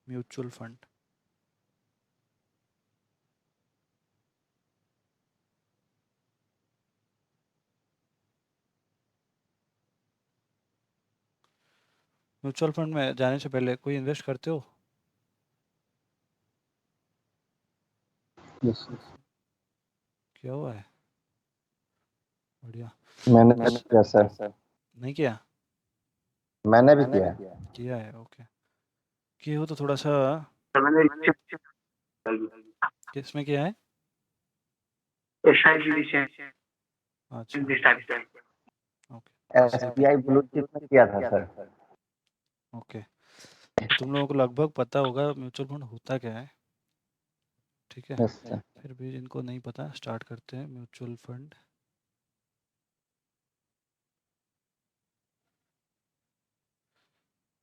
Mutual fund. Mutual fund में जाने से पहले कोई इन्वेस्ट करते हो? यस। क्या हुआ है? बढ़िया। मैंने तो किया सर। नहीं किया? मैंने भी किया है। किया है, ओके। किए हो तो थोड़ा सा किस में किया है? अच्छा, okay, S I P. SBI blue chip में किया था सर। ओके, तो तुम लोगों को लगभग पता होगा म्यूचुअल फंड होता क्या है, ठीक है? Yes sir. फिर भी जिनको नहीं पता, स्टार्ट करते हैं। Mutual fund,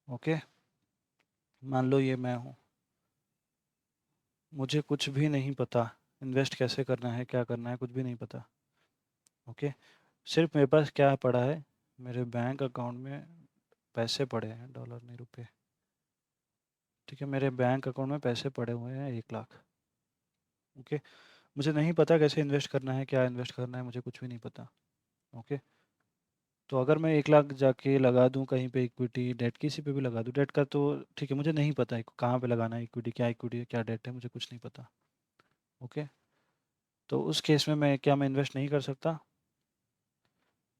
okay. मान लो ये मैं हूँ, मुझे कुछ भी नहीं पता, इन्वेस्ट कैसे करना है, क्या करना है, कुछ भी नहीं पता, ओके। सिर्फ मेरे पास क्या पड़ा है, मेरे बैंक अकाउंट में पैसे पड़े हैं, डॉलर नहीं रुपए, ठीक है। मेरे बैंक अकाउंट में पैसे पड़े हुए हैं 1 लाख, ओके। मुझे नहीं पता कैसे इन्वेस्ट करना है, क्या इन्वेस्ट करना है, मुझे कुछ भी नहीं पता, ओके। तो अगर मैं 1 लाख जाके लगा दूं कहीं पे, इक्विटी डेट किसी पे भी लगा दूं, डेट का तो ठीक है, मुझे नहीं पता है कहाँ पे लगाना है, इक्विटी है, क्या डेट है, मुझे कुछ नहीं पता, ओके। तो उस केस में मैं इन्वेस्ट नहीं कर सकता?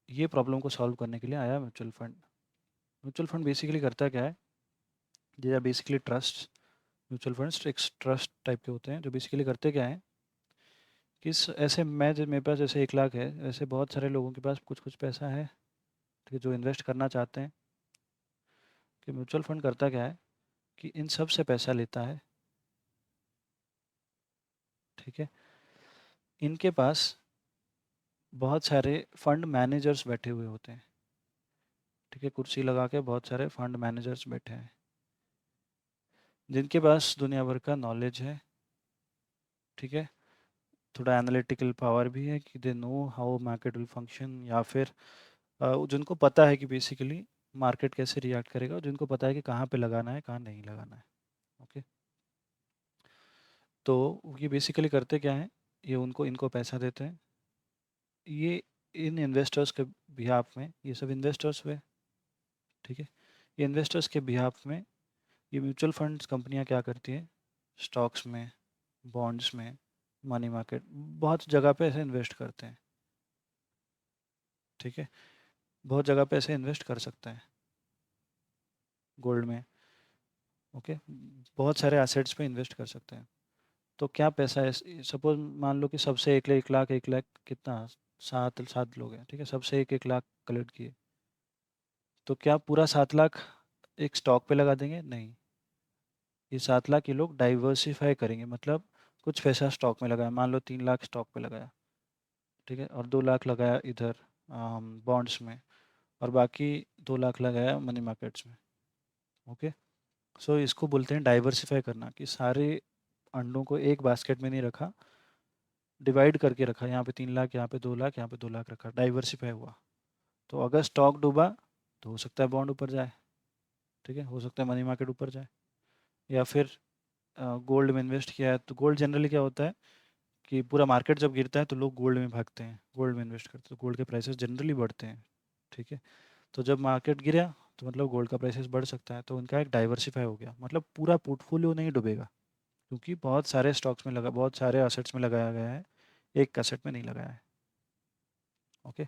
ये प्रॉब्लम को सॉल्व करने के लिए आया mutual fund. Mutual fund basically करता क्या है, ये बेसिकली ट्रस्ट, म्यूचुअल फंड्स एक ट्रस्ट टाइप के होते हैं, जो बेसिकली करते क्या है कि ऐसे मेरे पास जैसे 1 लाख है, ऐसे बहुत सारे लोगों के पास कुछ कुछ पैसा है, ठीक है, जो इन्वेस्ट करना चाहते हैं। कि म्यूचुअल फंड करता क्या है कि इन सब से पैसा लेता है, ठीक है। इनके पास बहुत सारे फंड मैनेजर्स बैठे हुए होते हैं, ठीक है, कुर्सी लगा के बहुत सारे फंड मैनेजर्स बैठे हैं, जिनके पास दुनिया भर का नॉलेज है, ठीक है। थोड़ा एनालिटिकल पावर भी है कि they know how market will function, या फिर जिनको पता है कि बेसिकली मार्केट कैसे रिएक्ट करेगा, और जिनको पता है कि कहाँ पे लगाना है, कहाँ नहीं लगाना है, ओके। तो ये बेसिकली करते क्या है, ये उनको इनको पैसा देते हैं, ये इन इन्वेस्टर्स के बिहाफ में, ये सब इन्वेस्टर्स हुए, ठीक है। ये इन्वेस्टर्स के बिहाफ में ये म्यूचुअल फंड्स कंपनियां क्या करती हैं, स्टॉक्स में, बॉन्ड्स में, मनी मार्केट, बहुत जगह पे ऐसे इन्वेस्ट करते हैं, ठीक है। बहुत जगह पे ऐसे इन्वेस्ट कर सकते हैं, गोल्ड में, ओके। बहुत सारे एसेट्स पे इन्वेस्ट कर सकते हैं। तो क्या पैसा है, सपोज मान लो कि सबसे 1 लाख 1 लाख कितना, 7 लोग हैं, ठीक है, सबसे 1 1 लाख कलेक्ट किए, तो क्या पूरा 7 लाख एक स्टॉक पे लगा देंगे? नहीं, ये 7 लाख ये लोग डाइवर्सिफाई करेंगे, मतलब कुछ पैसा स्टॉक में लगाया, मान लो 3 लाख स्टॉक पे लगाया, ठीक है, और 2 लाख लगाया इधर बॉन्ड्स में, और बाकी 2 लाख लगाया मनी मार्केट्स में, ओके। सो इसको बोलते हैं डाइवर्सिफाई करना, कि सारे अंडों को एक बास्केट में नहीं रखा, डिवाइड करके रखा, यहाँ पे 3 लाख, यहाँ पे 2 लाख, यहाँ पे 2 लाख रखा, डाइवर्सिफाई हुआ। तो अगर स्टॉक डूबा तो हो सकता है बॉन्ड ऊपर जाए, ठीक है, हो सकता है मनी मार्केट ऊपर जाए, या फिर गोल्ड में इन्वेस्ट किया है, तो गोल्ड जनरली क्या होता है कि पूरा मार्केट जब गिरता है तो लोग गोल्ड में भागते हैं, गोल्ड में इन्वेस्ट करते हैं, तो गोल्ड के प्राइसेस जनरली बढ़ते हैं, ठीक है। तो जब मार्केट गिरा तो मतलब गोल्ड का प्राइसेस बढ़ सकता है, तो उनका एक डाइवर्सिफाई हो गया, मतलब पूरा पोर्टफोलियो नहीं डूबेगा, क्योंकि बहुत सारे स्टॉक्स में लगा, बहुत सारे असेट्स में लगाया गया है, एक असेट में नहीं लगाया है, ओके।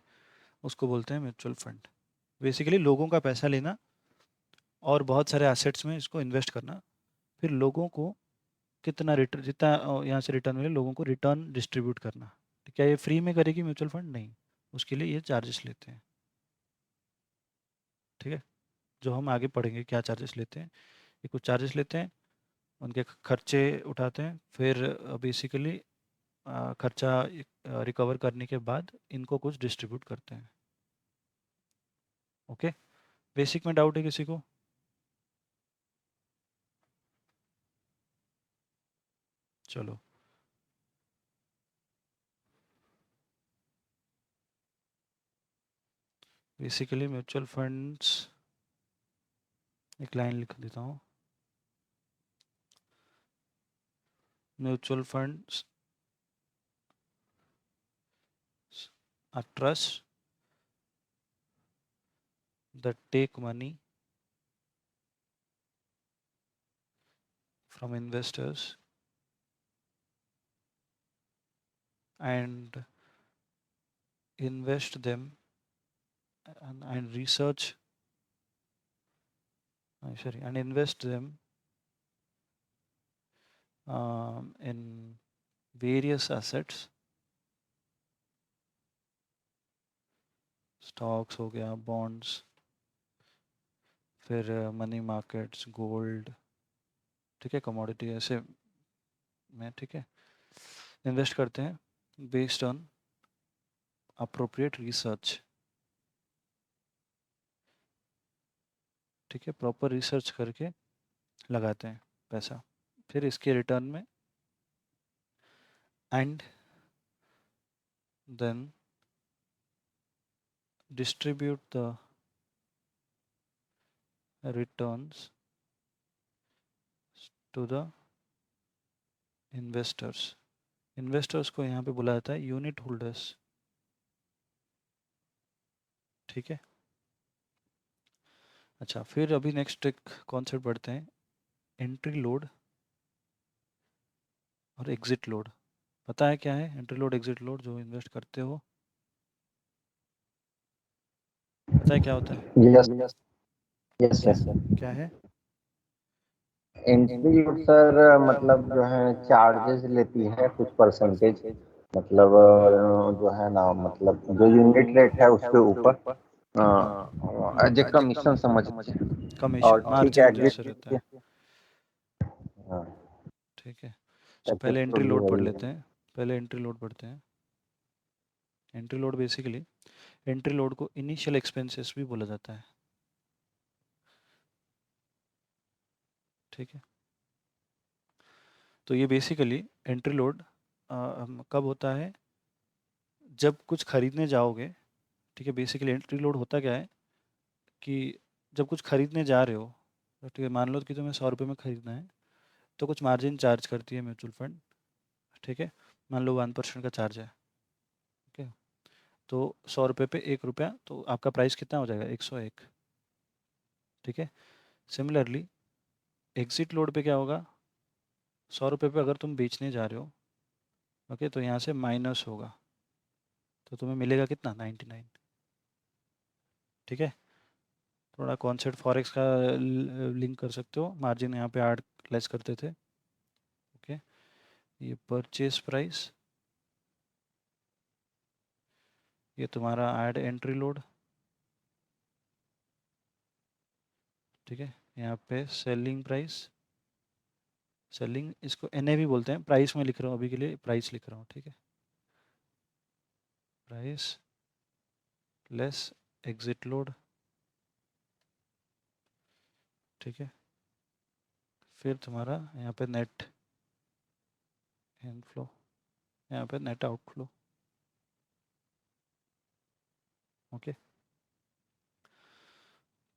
उसको बोलते हैं म्यूचुअल फंड। बेसिकली लोगों का पैसा लेना और बहुत सारे एसेट्स में इसको इन्वेस्ट करना, फिर लोगों को कितना रिटर्न, जितना यहाँ से रिटर्न मिले लोगों को रिटर्न डिस्ट्रीब्यूट करना। तो क्या ये फ्री में करेगी म्यूचुअल फंड? नहीं, उसके लिए ये चार्जेस लेते हैं, ठीक है। जो हम आगे पढ़ेंगे क्या चार्जेस लेते हैं, ये कुछ चार्जेस लेते हैं, उनके खर्चे उठाते हैं, फिर बेसिकली खर्चा रिकवर करने के बाद इनको कुछ डिस्ट्रीब्यूट करते हैं, ओके। बेसिक में डाउट है किसी को? चलो, बेसिकली म्यूचुअल फंड्स, एक लाइन लिख देता हूँ, Mutual funds are trusts that take money from investors and invest them and research sorry and invest them in various assets, stocks हो गया, बॉन्ड्स, फिर मनी मार्केट्स, गोल्ड, ठीक है, कमोडिटी ऐसे में, ठीक है, इन्वेस्ट करते हैं बेस्ड ऑन अप्रोप्रिएट रिसर्च, ठीक है, प्रॉपर रिसर्च करके लगाते हैं पैसा, फिर इसके रिटर्न में and then distribute the returns to the investors. Investors को यहाँ पे बुलाया जाता है यूनिट होल्डर्स, ठीक है। अच्छा, फिर अभी नेक्स्ट एक कॉन्सेप्ट पढ़ते हैं, एंट्री लोड और एग्जिट लोड। पता है क्या है एंट्री लोड एग्जिट लोड? जो इन्वेस्ट करते हो पता है क्या होता है? Yes, yes sir. क्या है? एंट्री सर मतलब जो है चार्जेस लेती है कुछ परसेंटेज, मतलब जो है ना, मतलब जो यूनिट रेट है उसके ऊपर एज ए कमीशन समझते हैं। और कमीशन, ठीक है, मार्जिन एग्जिट। जैसे रहता है, हाँ, ठीक है। सो एग्जिट पहले तो एंट्री भी लोड पढ़ वही लेते है। हैं, पहले एंट्री लोड पढ़ते हैं। Entry load basically, entry load को इनिशियल एक्सपेंसेस भी बोला जाता है, ठीक है। तो ये बेसिकली एंट्री लोड कब होता है? जब कुछ खरीदने जाओगे, ठीक है। बेसिकली एंट्री लोड होता क्या है कि जब कुछ खरीदने जा रहे हो, तो ठीक है, मान लो कि तुम्हें 100 रुपये में खरीदना है, तो कुछ मार्जिन चार्ज करती है म्यूचुअल फंड, ठीक है। मान लो 1% का चार्ज है, ठीक है। तो 100 रुपये पे 1 रुपया, तो आपका प्राइस कितना हो जाएगा? 101, ठीक है। सिमिलरली एग्जिट लोड पे क्या होगा? 100 रुपये पे अगर तुम बेचने जा रहे हो, ओके, तो यहाँ से माइनस होगा, तो तुम्हें मिलेगा कितना? 99, ठीक है। थोड़ा कॉन्सेप्ट फॉरेक्स का लिंक कर सकते हो, मार्जिन यहाँ पे ऐड लेस करते थे, ओके। ये परचेज प्राइस, ये तुम्हारा ऐड एंट्री लोड, ठीक है। यहाँ पे सेलिंग प्राइस, सेलिंग इसको NAV बोलते हैं, प्राइस में लिख रहा हूँ अभी के लिए, प्राइस लिख रहा हूँ, ठीक है। प्राइस लेस एग्जिट लोड, ठीक है। फिर तुम्हारा यहाँ पे नेट इनफ्लो, यहाँ पे net outflow, okay.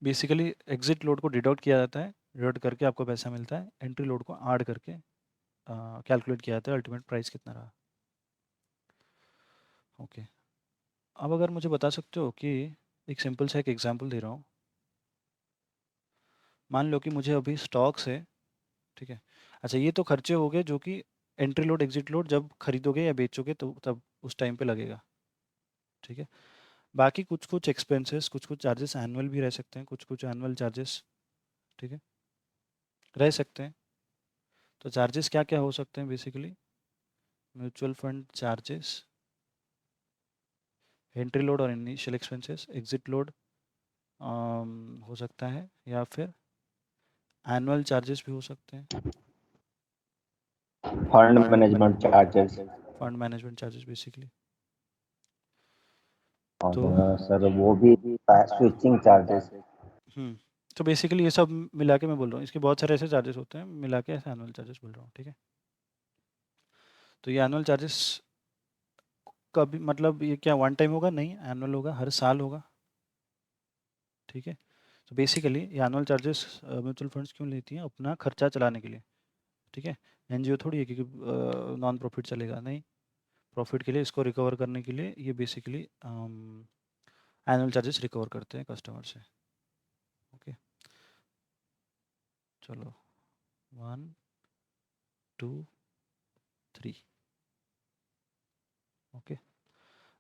Basically exit load को डिडक्ट किया जाता है, डिडक्ट करके आपको पैसा मिलता है, एंट्री लोड को ऐड करके कैलकुलेट किया जाता है अल्टीमेट प्राइस कितना रहा, ओके। अब अगर मुझे बता सकते हो कि एक सिंपल सा एक एग्जांपल दे रहा हूँ, मान लो कि मुझे अभी स्टॉक्स है, ठीक है। अच्छा, ये तो खर्चे हो गए जो कि एंट्री लोड एग्जिट लोड जब खरीदोगे या बेचोगे तो तब उस टाइम पे लगेगा, ठीक है। बाकी कुछ कुछ एक्सपेंसेस, कुछ कुछ चार्जेस एनुअल भी रह सकते हैं, कुछ कुछ एनुअल चार्जेस, ठीक है, रह सकते हैं। तो चार्जेस क्या क्या हो सकते हैं? Basically mutual fund charges, entry load और इनिशियल एक्सपेंसेस, एग्जिट लोड हो सकता है, या फिर एनुअल चार्जेस भी हो सकते हैं, fund management charges. Fund management charges basically. और तो सर वो भी स्विचिंग चार्जेस। हम्म तो बेसिकली ये सब मिला के मैं बोल रहा हूँ, इसके बहुत सारे ऐसे चार्जेस होते हैं, मिला के ऐसे एनुअल चार्जेस बोल रहा हूँ, ठीक है। तो ये एनुअल चार्जेस कभी, मतलब ये क्या वन टाइम होगा? नहीं, एनुअल होगा, हर साल होगा, ठीक है। तो बेसिकली ये एनुअल चार्जेस म्यूचुअल फंड्स क्यों लेती हैं? अपना खर्चा चलाने के लिए, ठीक है, एनजीओ थोड़ी है क्योंकि नॉन प्रॉफिट चलेगा नहीं, प्रॉफिट के लिए इसको रिकवर करने के लिए ये बेसिकली एनुअल चार्जेस रिकवर करते हैं कस्टमर से। ओके, चलो 1 2 3। ओके,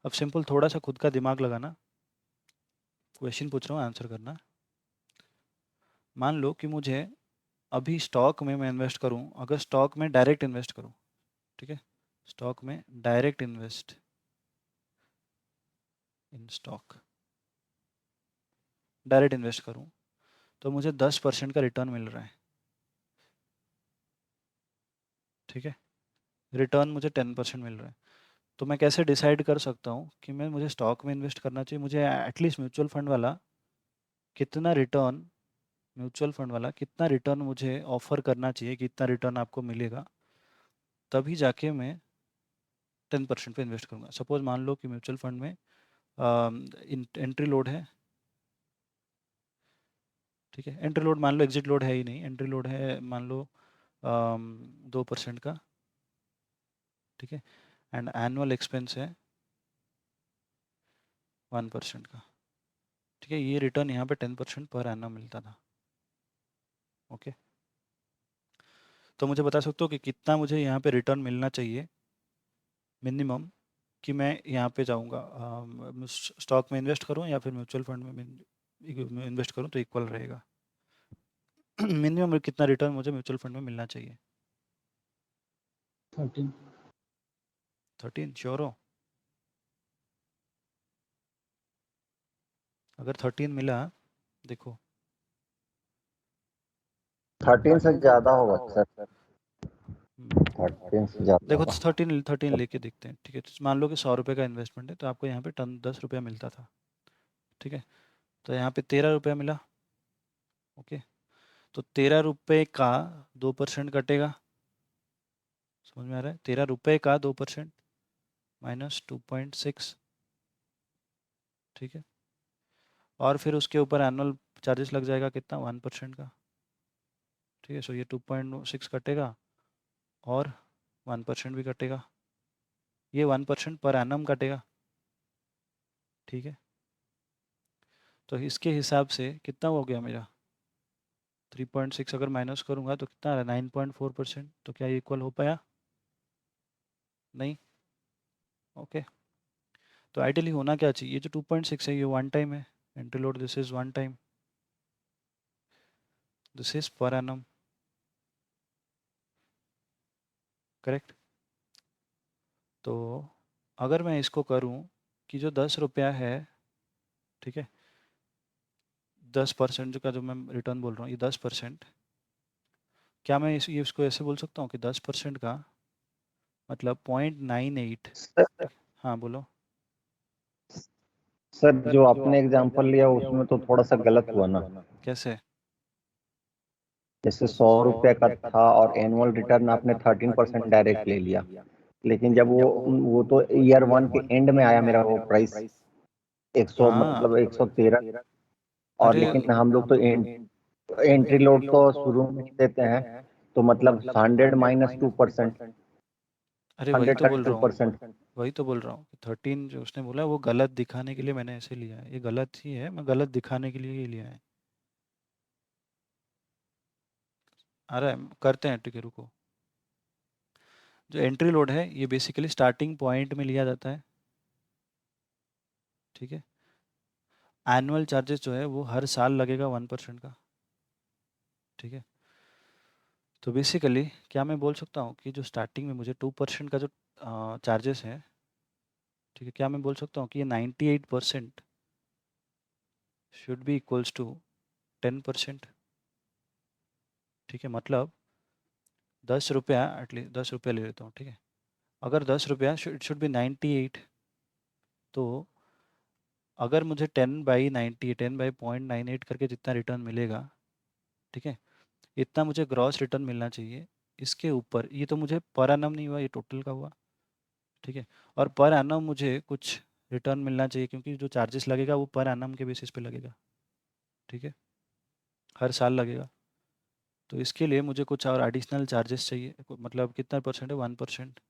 अब सिंपल थोड़ा सा खुद का दिमाग लगाना, क्वेश्चन पूछ रहा हूँ आंसर करना। मान लो कि मुझे अभी स्टॉक में मैं इन्वेस्ट करूँ, अगर स्टॉक में डायरेक्ट इन्वेस्ट करूँ, ठीक है, स्टॉक में direct invest in stock, direct invest करूँ तो मुझे 10% का रिटर्न मिल रहा है। ठीक है, रिटर्न मुझे 10% मिल रहा है। तो मैं कैसे डिसाइड कर सकता हूँ कि मैं मुझे स्टॉक में इन्वेस्ट करना चाहिए, मुझे एटलीस्ट म्यूचुअल फंड वाला कितना रिटर्न, म्यूचुअल फंड वाला कितना रिटर्न मुझे ऑफर करना चाहिए, कितना रिटर्न आपको मिलेगा, तभी जाके मैं 10% पे इन्वेस्ट करूँगा। सपोज मान लो कि म्यूचुअल फंड में एंट्री लोड है, ठीक है, एंट्री लोड मान लो, एग्जिट लोड है ही नहीं, एंट्री लोड है मान लो 2% का, ठीक है, एंड एनुअल एक्सपेंस है 1% का, ठीक है, ये रिटर्न यहाँ पे 10% पर एनम मिलता था। ओके, तो मुझे बता सकते हो कि कितना मुझे यहाँ पे रिटर्न मिलना चाहिए मिनिमम कि मैं यहाँ पे जाऊँगा स्टॉक में इन्वेस्ट करूँ या फिर म्यूचुअल फंड में इन्वेस्ट करूँ तो इक्वल रहेगा। मिनिमम कितना रिटर्न मुझे म्यूचुअल फंड में मिलना चाहिए? 13। 13 श्योर हो? अगर 13 मिला, देखो 13 से ज्यादा होगा सर, हम्म, 13 से ज्यादा देखो होगा। 13 लेके देखते हैं। ठीक है, तो मान लो कि 100 रुपये का इन्वेस्टमेंट है तो आपको यहाँ पे 10 रुपया मिलता था। ठीक है, तो यहाँ पे 13 रुपया मिला। ओके, तो 13 रुपये का 2% कटेगा, समझ में आ रहा है? 13 रुपये का 2% -2.6। ठीक है, और फिर उसके ऊपर एनुअल चार्जेस लग जाएगा कितना, 1% का। ठीक है, सो ये 2.6 कटेगा और 1% भी कटेगा, ये 1% पर एनम कटेगा। ठीक है, तो इसके हिसाब से कितना हो गया मेरा, 3.6 अगर माइनस करूंगा तो कितना आ रहा है, 9.4%। तो क्या ये इक्वल हो पाया? नहीं। ओके, तो आइडियली होना क्या चाहिए, ये जो 2.6 है ये वन टाइम है, entry load this is one time, this is per annum, correct? तो अगर मैं इसको करूं कि जो 10 रुपया है, ठीक है, 10% का जो मैं रिटर्न बोल रहा हूँ, ये 10%, क्या मैं इसको ऐसे बोल सकता हूँ कि 10% का मतलब 0.98? सर हाँ बोलो। सर जो आपने एग्जांपल लिया उसमें तो थोड़ा सा गलत हुआ ना। कैसे? जैसे 100 रुपये का था और एनुअल रिटर्न आपने 13% डायरेक्ट ले लिया, लेकिन जब वो तो ईयर 1 के एंड में आया मेरा वो प्राइस 100 हाँ, मतलब 113। और अरे लेकिन हम लोग तो एंट्री लोड तो शुरू में ही देते हैं, तो मतलब 100 - 2%, अरे वही 100 तो का बोल टू रहा हूँ, परसेंट वही तो बोल रहा हूँ कि 13 जो उसने बोला वो गलत दिखाने के लिए मैंने ऐसे लिया है, ये गलत ही है, मैं गलत दिखाने के लिए ही लिया है। अरे करते हैं, ठीक है, रुको। जो एंट्री लोड है ये बेसिकली स्टार्टिंग पॉइंट में लिया जाता है। ठीक है, एनुअल चार्जेस जो है वो हर साल लगेगा 1% का। ठीक है, तो बेसिकली क्या मैं बोल सकता हूँ कि जो स्टार्टिंग में मुझे 2% का जो चार्जेस है, ठीक है, क्या मैं बोल सकता हूँ कि ये 98% शुड बी इक्वल्स टू 10%। ठीक है, मतलब 10 रुपया, एटलीस्ट 10 रुपया ले लेता हूँ। ठीक है, अगर 10 रुपया इट शुड बी 98, तो अगर मुझे 10/90, 10/0.98 करके जितना रिटर्न मिलेगा, ठीक है, इतना मुझे ग्रॉस रिटर्न मिलना चाहिए। इसके ऊपर ये तो मुझे पर एनम नहीं हुआ, ये टोटल का हुआ। ठीक है, और पर एनम मुझे कुछ रिटर्न मिलना चाहिए क्योंकि जो चार्जेस लगेगा वो पर एनम के बेसिस पे लगेगा। ठीक है, हर साल लगेगा। तो इसके लिए मुझे कुछ और एडिशनल चार्जेस चाहिए, मतलब कितना परसेंट है, 1%।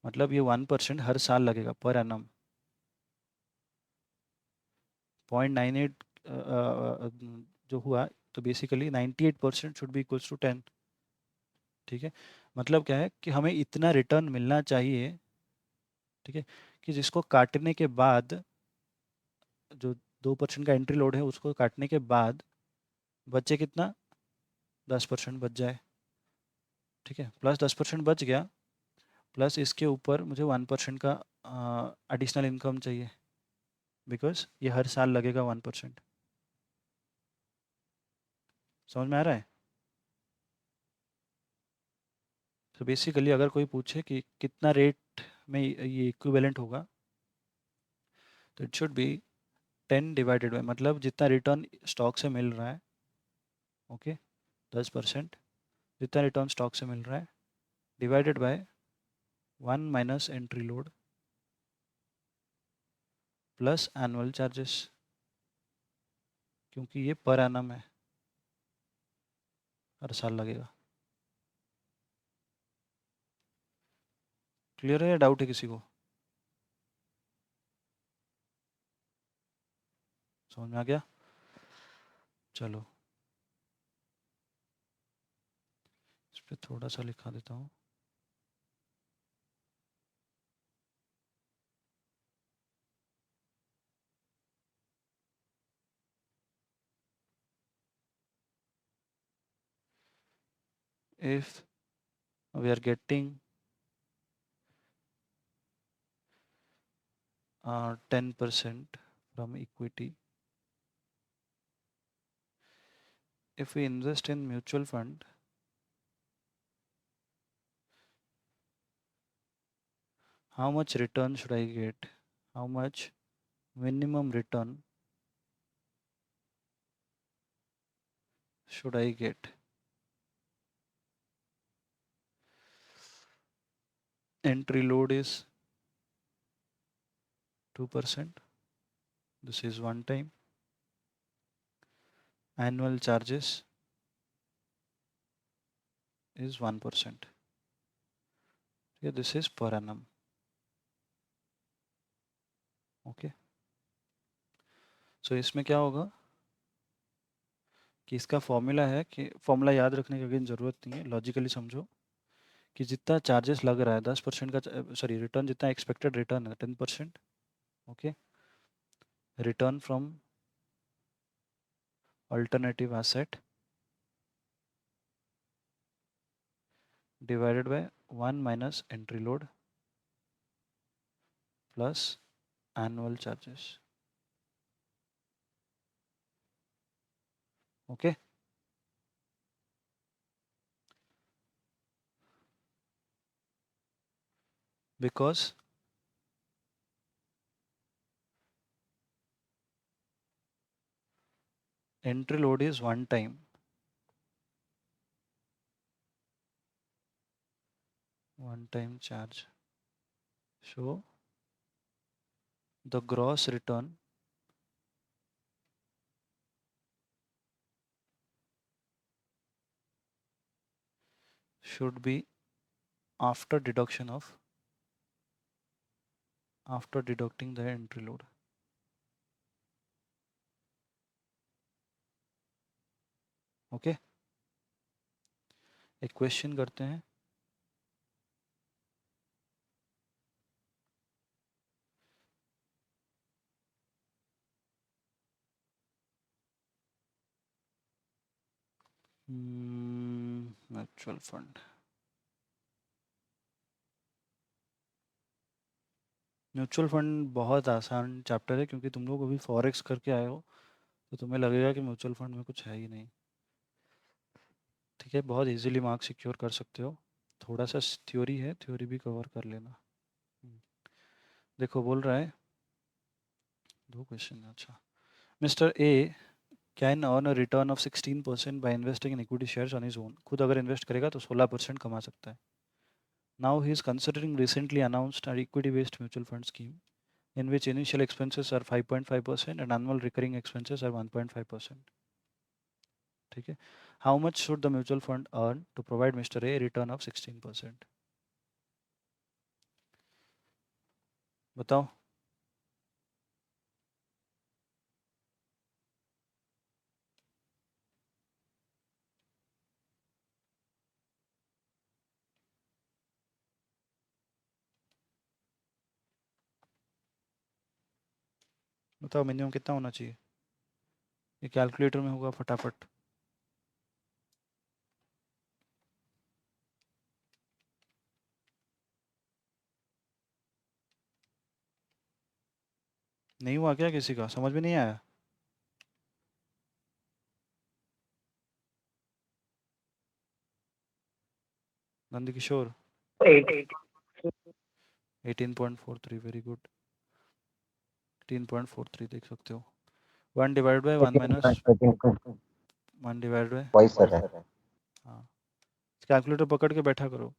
मतलब ये 1% हर साल लगेगा पर एनम। 0.98 जो हुआ, तो basically 98% should be equals to 10। ठीक है, मतलब क्या है कि हमें इतना रिटर्न मिलना चाहिए, ठीक है, कि जिसको काटने के बाद, जो 2% का एंट्री लोड है उसको काटने के बाद बचे कितना, 10% बच जाए। ठीक है, प्लस 10% बच गया, प्लस इसके ऊपर मुझे 1% का एडिशनल इनकम चाहिए, बिकॉज ये हर साल लगेगा 1%। समझ में आ रहा है? तो बेसिकली अगर कोई पूछे कि कितना रेट में ये इक्विवेलेंट होगा, तो it should be 10 divided by, मतलब जितना रिटर्न स्टॉक से मिल रहा है, ओके, 10% जितना रिटर्न स्टॉक से मिल रहा है, divided by 1 minus entry load plus annual charges, क्योंकि ये पर एनम है, हर साल लगेगा। क्लियर है या डाउट है किसी को? समझ में आ गया? चलो इस पर थोड़ा सा लिखा देता हूँ। If we are getting 10% from equity, if we invest in mutual fund, how much return should I get? How much minimum return should I get? Entry load is 2%. This is one time. Annual charges is 1%. Yeah, this is per annum. Okay. So इसमें क्या होगा कि इसका formula है, कि formula याद रखने की अगेन ज़रूरत नहीं है, लॉजिकली समझो कि जितना चार्जेस लग रहा है 10% का, सॉरी रिटर्न जितना एक्सपेक्टेड रिटर्न है 10%, okay, return from alternative asset divided by 1 minus entry load plus annual charges. Okay, because entry load is one time charge, so the gross return should be after deduction of, after deducting the entry load. Okay, एक question करते हैं। Mutual fund, mutual fund बहुत आसान chapter है, क्योंकि तुम लोग अभी फॉरेक्स करके आए हो, तो तुम्हें लगेगा कि म्यूचुअल फंड में कुछ है ही नहीं। ठीक है, बहुत इजीली मार्क्स सिक्योर कर सकते हो। थोड़ा सा थ्योरी है, थ्योरी भी कवर कर लेना। देखो बोल रहा है, दो क्वेश्चन, अच्छा, mister A can earn a return of 16% by investing in equity shares on his own. खुद अगर इन्वेस्ट करेगा तो 16% कमा सकता है। Now he is considering recently announced an equity based mutual fund scheme in which initial expenses are 5.5% and annual recurring expenses are 1.5%. ठीक है, how much should the mutual fund earn to provide mister a return of 16%? बताओ। बताओ minimum कितना होना चाहिए? ये calculator में होगा फटाफट। नहीं हुआ क्या? किसी का समझ में नहीं आया? नंद किशोर? 18.43, very good. 18.43 देख सकते हो। 1 divide by 1 minus 1 divide by, वही सर है। हाँ, कैलकुलेटर पकड़ के बैठा करो,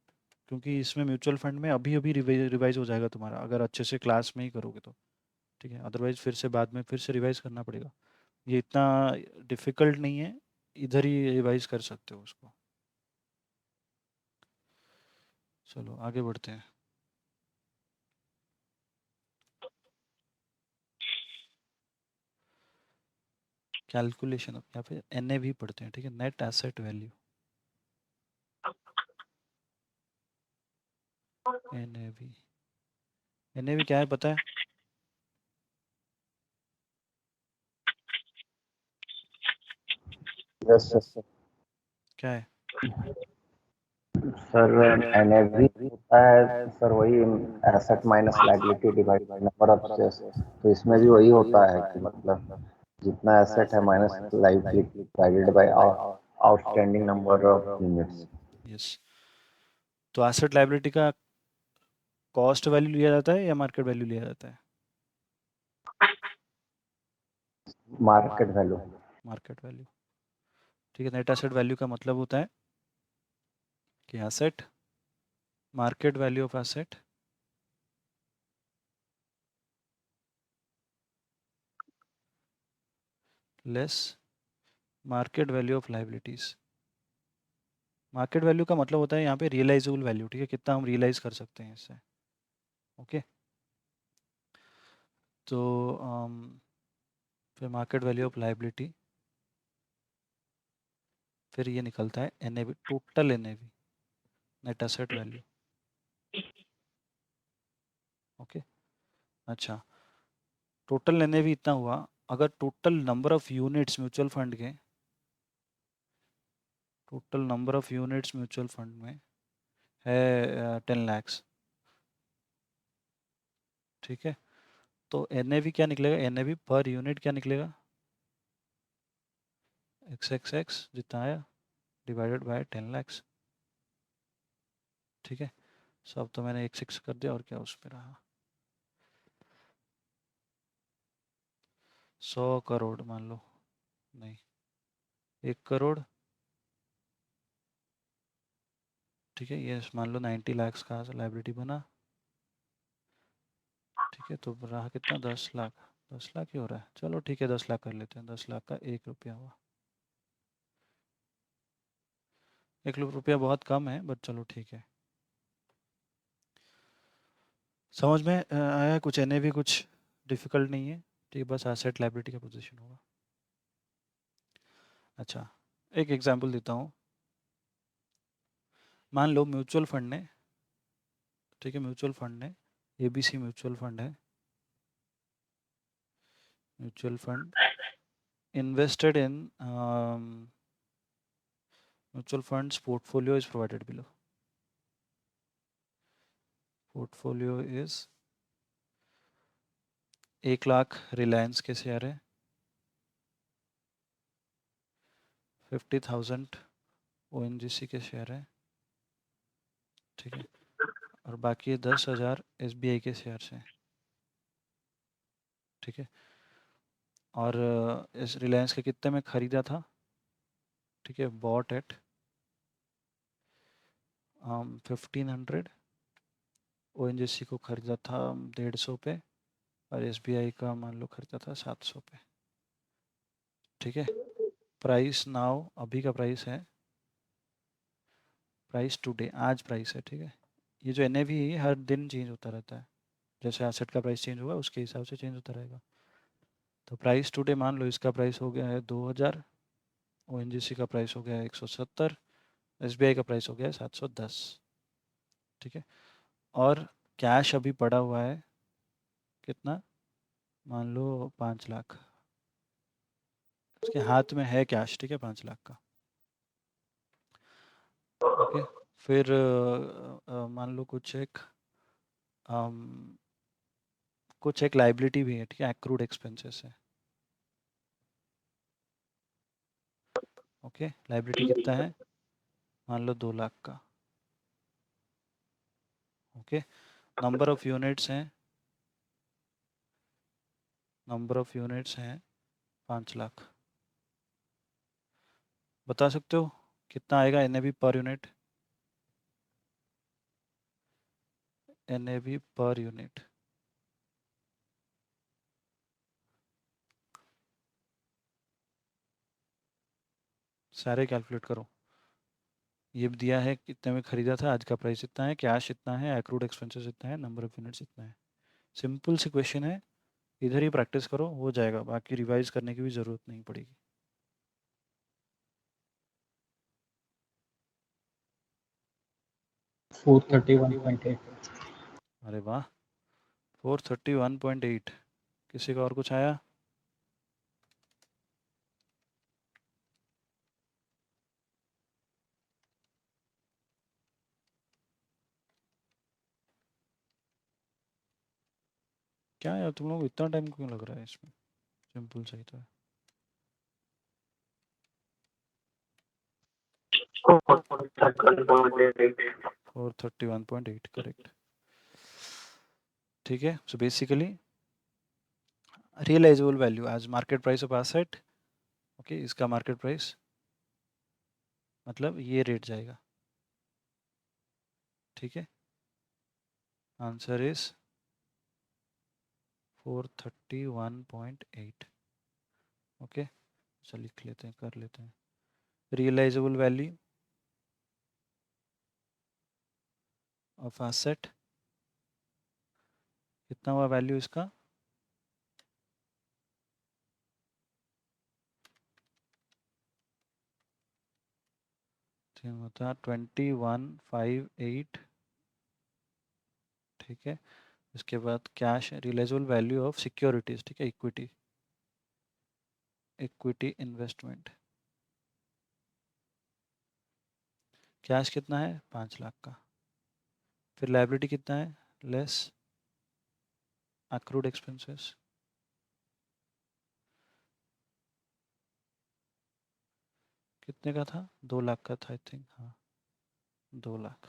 क्योंकि इसमें म्यूचुअल फंड में अभी अभी रिवाइज हो जाएगा तुम्हारा, अगर अच्छे से क्लास में ही करोगे तो। ठीक है, अदरवाइज फिर से बाद में फिर से रिवाइज करना पड़ेगा। ये इतना डिफिकल्ट नहीं है, इधर ही रिवाइज कर सकते हो उसको। चलो आगे बढ़ते हैं। कैलकुलेशन अब यहाँ पे एनएवी पढ़ते हैं, ठीक है, net asset value. NAV, NAV क्या है पता है? Yes sir. क्या है? सर एनएवी होता है सर, वही asset minus liability divide by number of shares. तो इसमें भी वही होता है कि मतलब जितना एसेट है minus liability divided by outstanding number of units. Yes, तो एसेट लायबिलिटी का कॉस्ट वैल्यू लिया जाता है या मार्केट वैल्यू लिया जाता है? Market value. Market value. ठीक है, नेट एसेट वैल्यू का मतलब होता है कि asset, market value of asset less market value of liabilities. Market value का मतलब होता है यहाँ पे रियलाइजेबल वैल्यू, ठीक है, कितना हम रियलाइज कर सकते हैं इससे। ओके, तो फिर मार्केट वैल्यू ऑफ लाइबिलिटी, फिर ये निकलता है NAV, total NAV, net asset value. Okay, अच्छा, टोटल एनएवी इतना हुआ। अगर total number of units mutual fund के, total number of units mutual fund में है 10 lakhs, ठीक है, तो एनएवी क्या निकलेगा? एनएवी पर यूनिट क्या निकलेगा? XXX जितना आया डिवाइडेड बाय 10 lakhs। ठीक है, सो अब तो मैंने x6 कर दिया, और क्या उसमें रहा? 100 करोड़ मान लो, नहीं, 1 करोड़। ठीक है, ये मान लो 90 lakhs का लाइबिलिटी बना। ठीक है, तो रहा कितना? 10 लाख। 10 लाख ही हो रहा है, चलो ठीक है, 10 लाख कर लेते हैं। 10 लाख का 1 रुपया हुआ। 1 रुपया बहुत कम है, बट चलो ठीक है। समझ में आया कुछ? एनएवी कुछ डिफिकल्ट नहीं है, ठीक है, बस एसेट लाइबिलिटी का पोजीशन होगा। अच्छा, एक एग्जांपल देता हूँ। मान लो म्यूचुअल फंड ने, ठीक है, म्यूचुअल फंड ने, एबीसी म्यूचुअल फंड है, mutual fund invested in mutual funds portfolio is provided below. Portfolio is 1 lakh Reliance के शेयर है, 50,000 ओएनजीसी के शेयर है, ठीक है, और बाकी 10,000 एसबीआई के शेयर हैं, ठीक है, और इस रिलायंस के कितने में खरीदा था? ठीक है, बॉट एट 1500, ओएनजीसी को खरीदा था 150 पे, और एसबीआई का मान लो खरीदा था 700 पे। ठीक है, प्राइस नाउ, अभी का प्राइस है, प्राइस टुडे, आज प्राइस है, ठीक है। ये जो NAV है ये हर दिन चेंज होता रहता है, जैसे एसेट का प्राइस चेंज होगा उसके हिसाब से चेंज होता रहेगा। तो प्राइस टुडे मान लो इसका प्राइस हो गया है 2000, ONGC का प्राइस हो गया है 170, SBI का प्राइस हो गया है 710, ठीक है। और कैश अभी पड़ा हुआ है कितना, मान लो 5 लाख, उसके हाथ में है कैश, ठीक है, 5 लाख का, ओके। फिर मान लो कुछ एक लाइबिलिटी भी है, ठीक है, एक्रूड एक्सपेंसेस है, ओके। लाइबिलिटी कितना है, मान लो 2 लाख का, ओके। नंबर ऑफ यूनिट्स हैं, नंबर ऑफ यूनिट्स हैं 5 लाख। बता सकते हो कितना आएगा NAV per unit, NAV per unit? सारे कैलकुलेट करो। ये भी दिया है कितने में खरीदा था, आज का प्राइस इतना है, कैश इतना है, एक्रूड एक्सपेंसेस इतना है, नंबर ऑफ यूनिट्स इतना है। सिंपल सी क्वेश्चन है, इधर ही प्रैक्टिस करो, हो जाएगा, बाकी रिवाइज करने की भी ज़रूरत नहीं पड़ेगी। 431.8। अरे वाह, 431.8। किसी का और कुछ आया? क्या यार, तुम लोग इतना टाइम क्यों लग रहा है इसमें? सिंपल सही तो है। 431.8 करेक्ट, ठीक है। So basically realisable value as market price of asset, okay, इसका मार्केट प्राइस मतलब ये रेट जाएगा, ठीक है। Answer is 431.8, okay. चल लिख लेते हैं, कर लेते हैं। रियलाइजेबल वैल्यू ऑफ एसेट कितना हुआ वैल्यू इसका, होता 2158, ठीक है। इसके बाद cash, realisable value of securities, ठीक है, इक्विटी, इक्विटी इन्वेस्टमेंट। कैश कितना है, 5 लाख का। फिर लाइबिलिटी कितना है, लेस अक्रूड एक्सपेंसेस, कितने का था, 2 लाख का था आई थिंक, हाँ 2 लाख,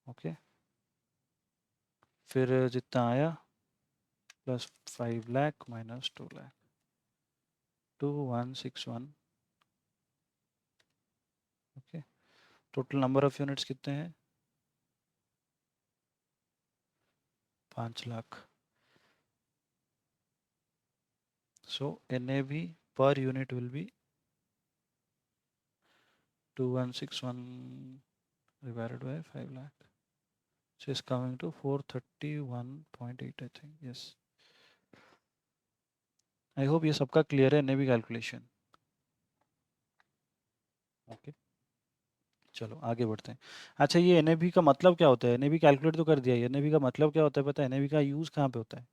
ओके। फिर जितना आया plus 5 lakh minus 2 lakh, 2161, okay. Total number of units कितने हैं, 5 lakh. So NAV per unit will be 2161 divided by 5 lakh. So it's coming to 431.8 I think, yes. I hope ये सबका क्लियर है NAV कैलकुलेशन, ओके। चलो आगे बढ़ते हैं। अच्छा, ये NAV का मतलब क्या होता है? NAV कैलकुलेट तो कर दिया, ये NAV का मतलब क्या होता है पता है? NAV का यूज़ कहाँ पे होता है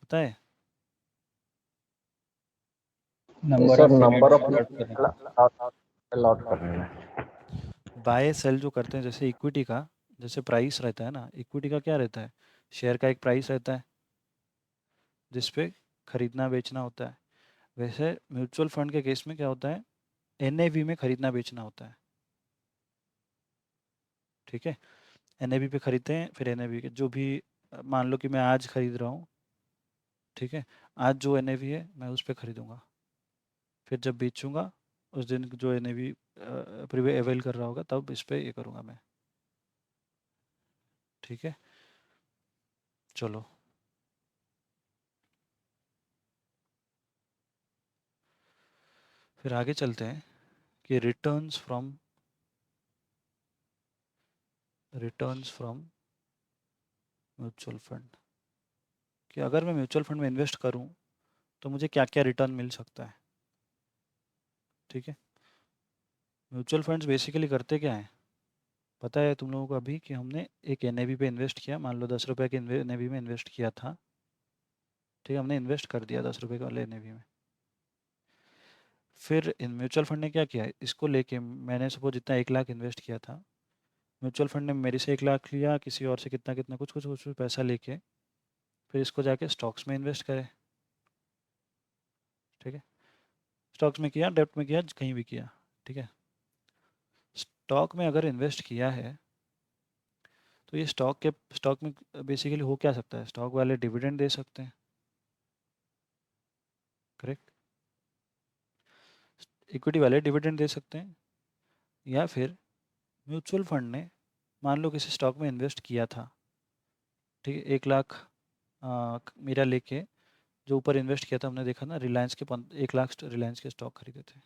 पता है? Number sir of number units of allot करने के लिए। अलॉट करने में। बाय सेल जो करते हैं, जैसे इक्विटी का जैसे प्राइस रहता है ना, इक्विटी का क्या रहता है, शेयर का एक प्राइस रहता है जिसपे खरीदना बेचना होता है। वैसे म्यूचुअल फंड के केस में क्या होता है, NAV में खरीदना बेचना होता है, ठीक है। NAV पे खरीदते हैं, फिर NAV के जो भी मान लो कि मैं आज खरीद रहा हूँ, ठीक है, आज जो NAV है मैं उस पर खरीदूंगा, फिर जब बेचूंगा उस दिन जो NAV प्रीवे अवेल कर रहा होगा तब इस पे ये करूँगा मैं, ठीक है। चलो फिर आगे चलते हैं कि रिटर्न्स फ्रॉम म्यूचुअल फंड, कि अगर मैं म्यूचुअल फंड में इन्वेस्ट करूं तो मुझे क्या क्या रिटर्न मिल सकता है। ठीक है, म्यूचुअल फंड्स बेसिकली करते क्या हैं, पता है तुम लोगों को अभी कि हमने एक एनएवी पे इन्वेस्ट किया, मान लो 10 रुपये के एनएवी में इन्वेस्ट किया था। ठीक है, हमने इन्वेस्ट कर दिया 10 रुपये वाले एनएवी में। फिर इन म्यूचुअल फंड ने क्या किया, इसको लेके मैंने सपोज जितना 1 लाख इन्वेस्ट किया था, म्यूचुअल फंड ने मेरे से 1 लाख लिया, किसी और से कितना कितना कुछ कुछ कुछ पैसा लेके फिर इसको जाके स्टॉक्स में इन्वेस्ट करे। ठीक है, स्टॉक्स में किया, डेब्ट में किया, कहीं भी किया। ठीक है, स्टॉक में अगर इन्वेस्ट किया है तो ये स्टॉक में बेसिकली हो क्या सकता है, स्टॉक वाले डिविडेंड दे सकते हैं, करेक्ट। इक्विटी वाले डिविडेंड दे सकते हैं, या फिर म्यूचुअल फंड ने मान लो किसी स्टॉक में इन्वेस्ट किया था। ठीक है, 1 लाख मेरा लेके जो ऊपर इन्वेस्ट किया था, हमने देखा ना रिलायंस के 1 लाख रिलायंस के स्टॉक खरीदे थे।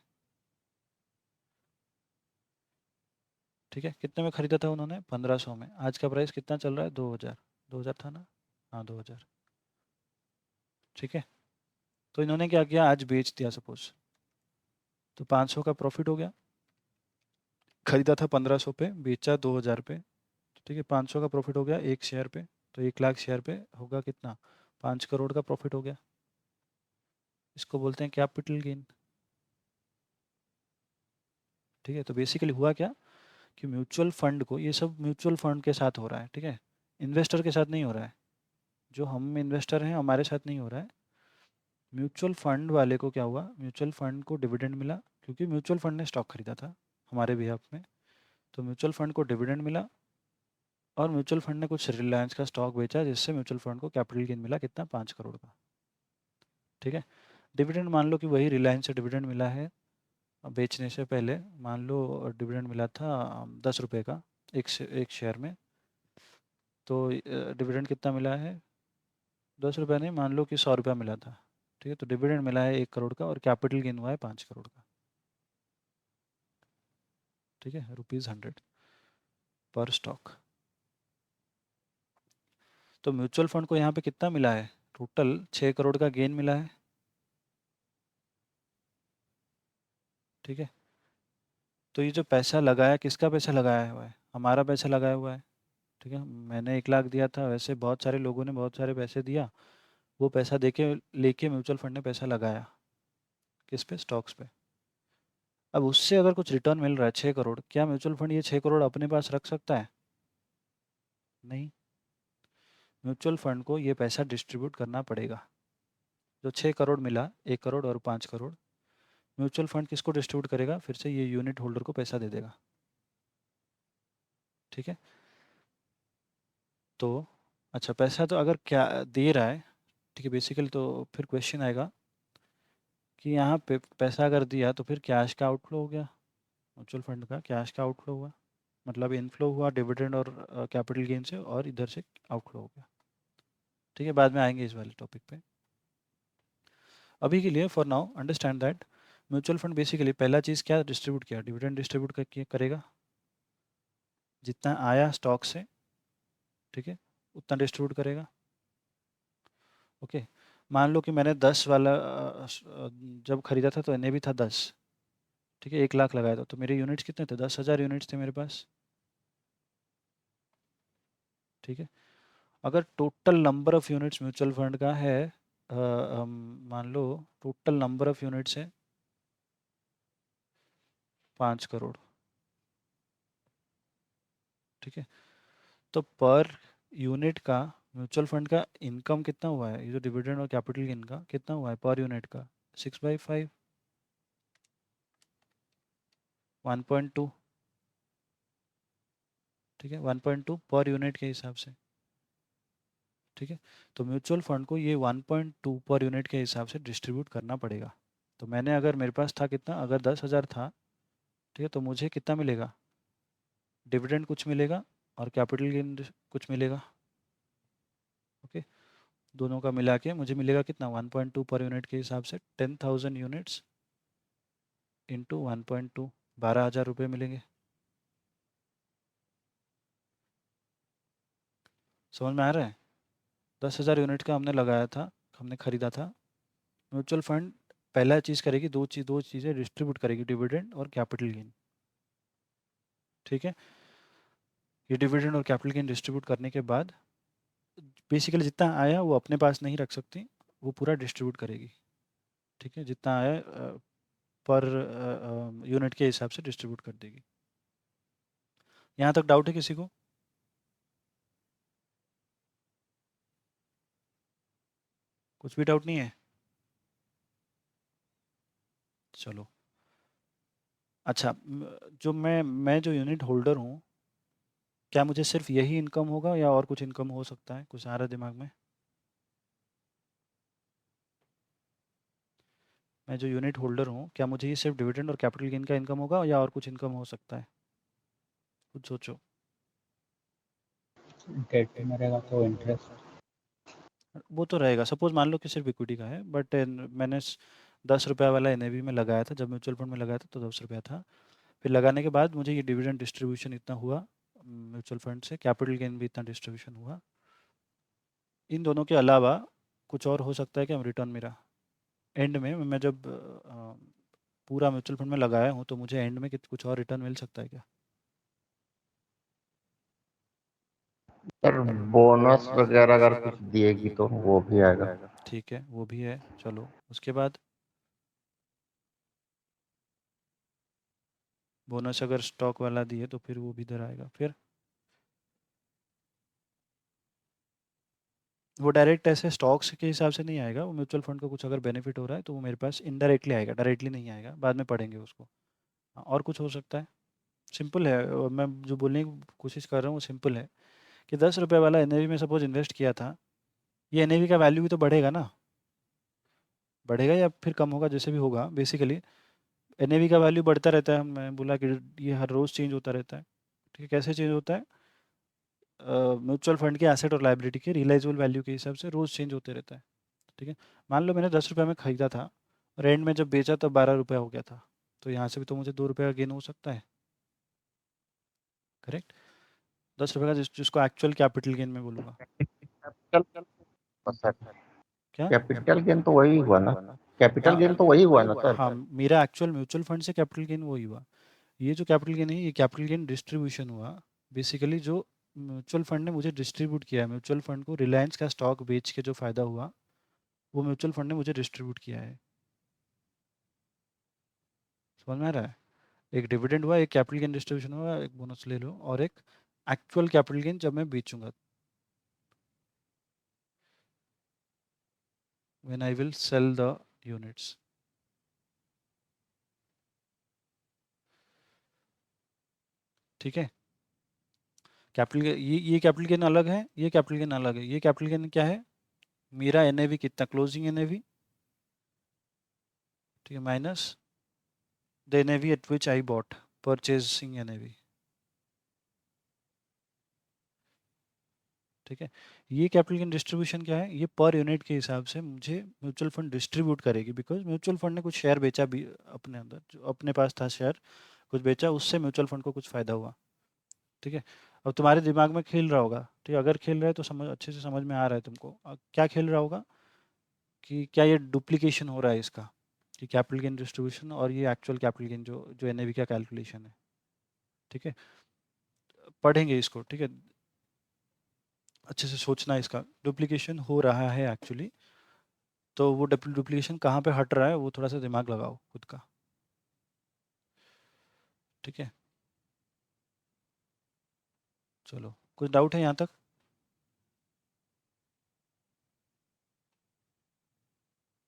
ठीक है, कितने में खरीदा था उन्होंने, 1500 में। आज का प्राइस कितना चल रहा है, 2000। 2000 था ना, हाँ 2000। ठीक है, तो इन्होंने क्या किया, आज बेच दिया सपोज, तो 500 का प्रॉफिट हो गया। खरीदा था 1500 पे, बेचा 2000 पे। ठीक है, 500 का प्रॉफिट हो गया एक शेयर पे, तो 1 लाख शेयर पे होगा कितना, 5 करोड़ का प्रॉफिट हो गया। इसको बोलते हैं कैपिटल गेन। ठीक है, तो बेसिकली हुआ क्या कि म्यूचुअल फंड को, ये सब म्यूचुअल फंड के साथ हो रहा है। ठीक है, इन्वेस्टर के साथ नहीं हो रहा है, जो हम इन्वेस्टर हैं हमारे साथ नहीं हो रहा है। म्यूचुअल फंड वाले को क्या हुआ, म्यूचुअल फंड को डिविडेंड मिला, क्योंकि म्यूचुअल फंड ने स्टॉक खरीदा था हमारे बिहाफ में, तो म्यूचुअल फंड को डिविडेंड मिला। और म्यूचुअल फंड ने कुछ रिलायंस का स्टॉक बेचा, जिससे म्यूचुअल फंड को कैपिटल गेन मिला कितना, 5 करोड़ का। ठीक है, डिविडेंड मान लो कि वही रिलायंस से डिविडेंड मिला है बेचने से पहले, मान लो डिविडेंड मिला था 10 रुपये का एक शेयर में, तो डिविडेंड कितना मिला है, 10 रुपये नहीं, मान लो कि 100 रुपया मिला था। ठीक है, तो डिविडेंड मिला है 1 करोड़ का और कैपिटल गेन हुआ है 5 करोड़ का। ठीक है, ₹100 पर स्टॉक। तो म्यूचुअल फंड को यहाँ पे कितना मिला है, टोटल 6 करोड़ का गेन मिला है। ठीक है, तो ये जो पैसा लगाया, किसका पैसा लगाया हुआ है, हमारा पैसा लगाया हुआ है। ठीक है, मैंने 1 लाख दिया था, वैसे बहुत सारे लोगों ने बहुत सारे पैसे दिया, वो पैसा देके लेके म्यूचुअल फंड ने पैसा लगाया किस पे, स्टॉक्स पे। अब उससे अगर कुछ रिटर्न मिल रहा है 6 करोड़, क्या म्यूचुअल फंड ये 6 करोड़ अपने पास रख सकता है, नहीं। म्यूचुअल फंड को ये पैसा डिस्ट्रीब्यूट करना पड़ेगा। जो 6 करोड़ मिला, 1 करोड़ और 5 करोड़, म्यूचुअल फंड किसको डिस्ट्रीब्यूट करेगा, फिर से ये यूनिट होल्डर को पैसा दे देगा। ठीक है, तो अच्छा पैसा तो अगर क्या दे रहा है, ठीक है, बेसिकली तो फिर क्वेश्चन आएगा कि यहाँ पे पैसा अगर दिया तो फिर कैश का आउटफ्लो हो गया, म्यूचुअल फंड का कैश का आउटफ्लो हुआ, मतलब इनफ्लो हुआ डिविडेंड और कैपिटल गेन से, और इधर से आउटफ्लो हो गया। ठीक है, बाद में आएंगे इस वाले टॉपिक पे। अभी के लिए for now understand that mutual fund basically पहला चीज़ क्या डिस्ट्रीब्यूट किया, डिविडेंड डिस्ट्रीब्यूट करेगा, जितना आया स्टॉक से। ठीक है, उतना डिस्ट्रीब्यूट करेगा। ओके, मान लो कि मैंने 10 वाला जब खरीदा था तो एनएवी था 10। ठीक है, 1 लाख लगाया था, तो मेरे यूनिट्स कितने थे, 10,000 यूनिट्स थे मेरे पास। ठीक है, अगर total number of units mutual fund का है, मान लो टोटल नंबर ऑफ़ यूनिट्स है 5 करोड़। ठीक है, तो पर यूनिट का म्यूचुअल फंड का इनकम कितना हुआ है, ये जो डिविडेंड और कैपिटल गेन का कितना हुआ है पर यूनिट का, 6/5, 1.2। ठीक है, 1.2 पर यूनिट के हिसाब से। ठीक है, तो म्यूचुअल फंड को ये 1.2 पर यूनिट के हिसाब से डिस्ट्रीब्यूट करना पड़ेगा। तो मैंने अगर मेरे पास था कितना, अगर 10,000 था, ठीक है, तो मुझे कितना मिलेगा, डिविडेंड कुछ मिलेगा और कैपिटल गेन कुछ मिलेगा। ओके, दोनों का मिला के मुझे मिलेगा कितना, 1.2 पर यूनिट के हिसाब से 10,000 यूनिट्स इंटू 1.2, 12,000 रुपये मिलेंगे। समझ में आ रहा है? 10,000 यूनिट का हमने लगाया था, हमने खरीदा था। म्यूचुअल फंड पहला चीज़ करेगी, दो चीज़ें डिस्ट्रीब्यूट करेगी, डिविडेंड और कैपिटल गेन। ठीक है, ये डिविडेंड और कैपिटल गेन डिस्ट्रीब्यूट करने के बाद बेसिकली जितना आया वो अपने पास नहीं रख सकती, वो पूरा डिस्ट्रीब्यूट करेगी। ठीक है, जितना आया पर यूनिट के हिसाब से डिस्ट्रीब्यूट कर देगी। यहाँ तक डाउट है किसी को? कुछ भी डाउट नहीं है? चलो अच्छा, जो मैं जो यूनिट होल्डर हूँ, क्या मुझे सिर्फ यही इनकम होगा या और कुछ इनकम हो सकता है? कुछ आ रहा है दिमाग में? मैं जो यूनिट होल्डर हूँ, क्या मुझे ये सिर्फ डिविडेंड और कैपिटल गेन का इनकम होगा या और कुछ इनकम हो सकता है? कुछ सोचो। डेट में रहेगा तो इंटरेस्ट। वो तो रहेगा, सपोज मान लो कि सिर्फ इक्विटी का है, बट मैंने 10 रुपये वाला एनएवी में लगाया था, जब म्यूचुअल फंड में लगाया था तो 10 रुपया था। फिर लगाने के बाद मुझे ये डिविडेंड डिस्ट्रीब्यूशन इतना हुआ म्यूचुअल फंड से, कैपिटल गेन भी इतना डिस्ट्रीब्यूशन हुआ। इन दोनों के अलावा कुछ और हो सकता है कि हम रिटर्न मेरा एंड में, मैं जब पूरा म्यूचुअल फंड में लगाया हूँ तो मुझे एंड में कुछ और रिटर्न मिल सकता है क्या? सर बोनस वगैरह अगर कुछ दिएगी तो वो भी आएगा। ठीक है, वो भी है। चलो उसके बाद बोनस अगर स्टॉक वाला दिए तो फिर वो भी इधर आएगा। फिर वो डायरेक्ट ऐसे स्टॉक्स के हिसाब से नहीं आएगा, वो म्यूचुअल फंड को कुछ अगर बेनिफिट हो रहा है तो वो मेरे पास इनडायरेक्टली आएगा, डायरेक्टली नहीं आएगा, बाद में पढ़ेंगे उसको। हाँ, और कुछ हो सकता है? सिंपल है, और मैं जो बोलने की कोशिश कर रहा हूँ वो सिंपल है कि 10 रुपये वाला एनएवी में सपोज इन्वेस्ट किया था, ये एनएवी का वैल्यू भी तो बढ़ेगा ना, बढ़ेगा या फिर कम होगा, जैसे भी होगा। बेसिकली एनएवी का वैल्यू बढ़ता रहता है, मैं बोला कि ये हर रोज़ चेंज होता रहता है। ठीक है, कैसे चेंज होता है? म्यूचुअल फंड के एसेट और लाइबिलिटी के रियलाइजेबल वैल्यू के हिसाब से रोज़ चेंज होते रहता है। ठीक है, मान लो मैंने 10 रुपये में खरीदा था और एंड में जब बेचा तब 12 रुपया हो गया था, तो यहाँ से भी तो मुझे 2 रुपये का गेन हो सकता है। करेक्ट, 10 रुपये का जिसको एक्चुअल कैपिटल गेन में बोलूँगा। सर क्या? कैपिटल गेन तो वही हुआ ना, कैपिटल हाँ गेन तो वही हुआ ना सर। हाँ, मेरा एक्चुअल म्यूचुअल फंड से कैपिटल गेन वही हुआ। ये जो कैपिटल गेन है, ये कैपिटल गेन डिस्ट्रीब्यूशन हुआ। बेसिकली जो म्यूचुअल फंड ने मुझे डिस्ट्रीब्यूट किया है, म्यूचुअल फंड को रिलायंस का स्टॉक बेच के जो फ़ायदा हुआ, वो म्यूचुअल फंड ने मुझे डिस्ट्रीब्यूट किया है। समझ में आ रहा है? एक डिविडेंड हुआ, एक कैपिटल गेन डिस्ट्रीब्यूशन हुआ, एक बोनस ले लो, और एक एक्चुअल कैपिटल गेन जब मैं बेचूंगा, when I will sell the units. ठीक है, कैपिटल ये कैपिटल गेन अलग है, ये कैपिटल गेन अलग है। ये कैपिटल गेन क्या है? मेरा एनएवी कितना, क्लोजिंग एनएवी, ठीक है, minus the NAV eight which I bought, purchasing NAV. ठीक है, ये कैपिटल गेन डिस्ट्रीब्यूशन क्या है? ये पर यूनिट के हिसाब से मुझे म्यूचुअल फंड डिस्ट्रीब्यूट करेगी, बिकॉज म्यूचुअल फंड ने कुछ शेयर बेचा भी अपने अंदर, जो अपने पास था शेयर, कुछ बेचा, उससे म्यूचुअल फंड को कुछ फ़ायदा हुआ। ठीक है, अब तुम्हारे दिमाग में खेल रहा होगा, ठीक है, अगर खेल रहा है तो समझ अच्छे से समझ में आ रहा है तुमको। क्या खेल रहा होगा कि क्या ये डुप्लीकेशन हो रहा है इसका, कि कैपिटल गेन डिस्ट्रीब्यूशन और ये एक्चुअल कैपिटल गेन जो जो एनएवी का कैलकुलेशन है। ठीक है, पढ़ेंगे इसको। ठीक है, अच्छे से सोचना, इसका डुप्लीकेशन हो रहा है एक्चुअली, तो वो डुप्लीकेशन कहाँ पे हट रहा है, वो थोड़ा सा दिमाग लगाओ खुद का। ठीक है, चलो कुछ डाउट है यहाँ तक?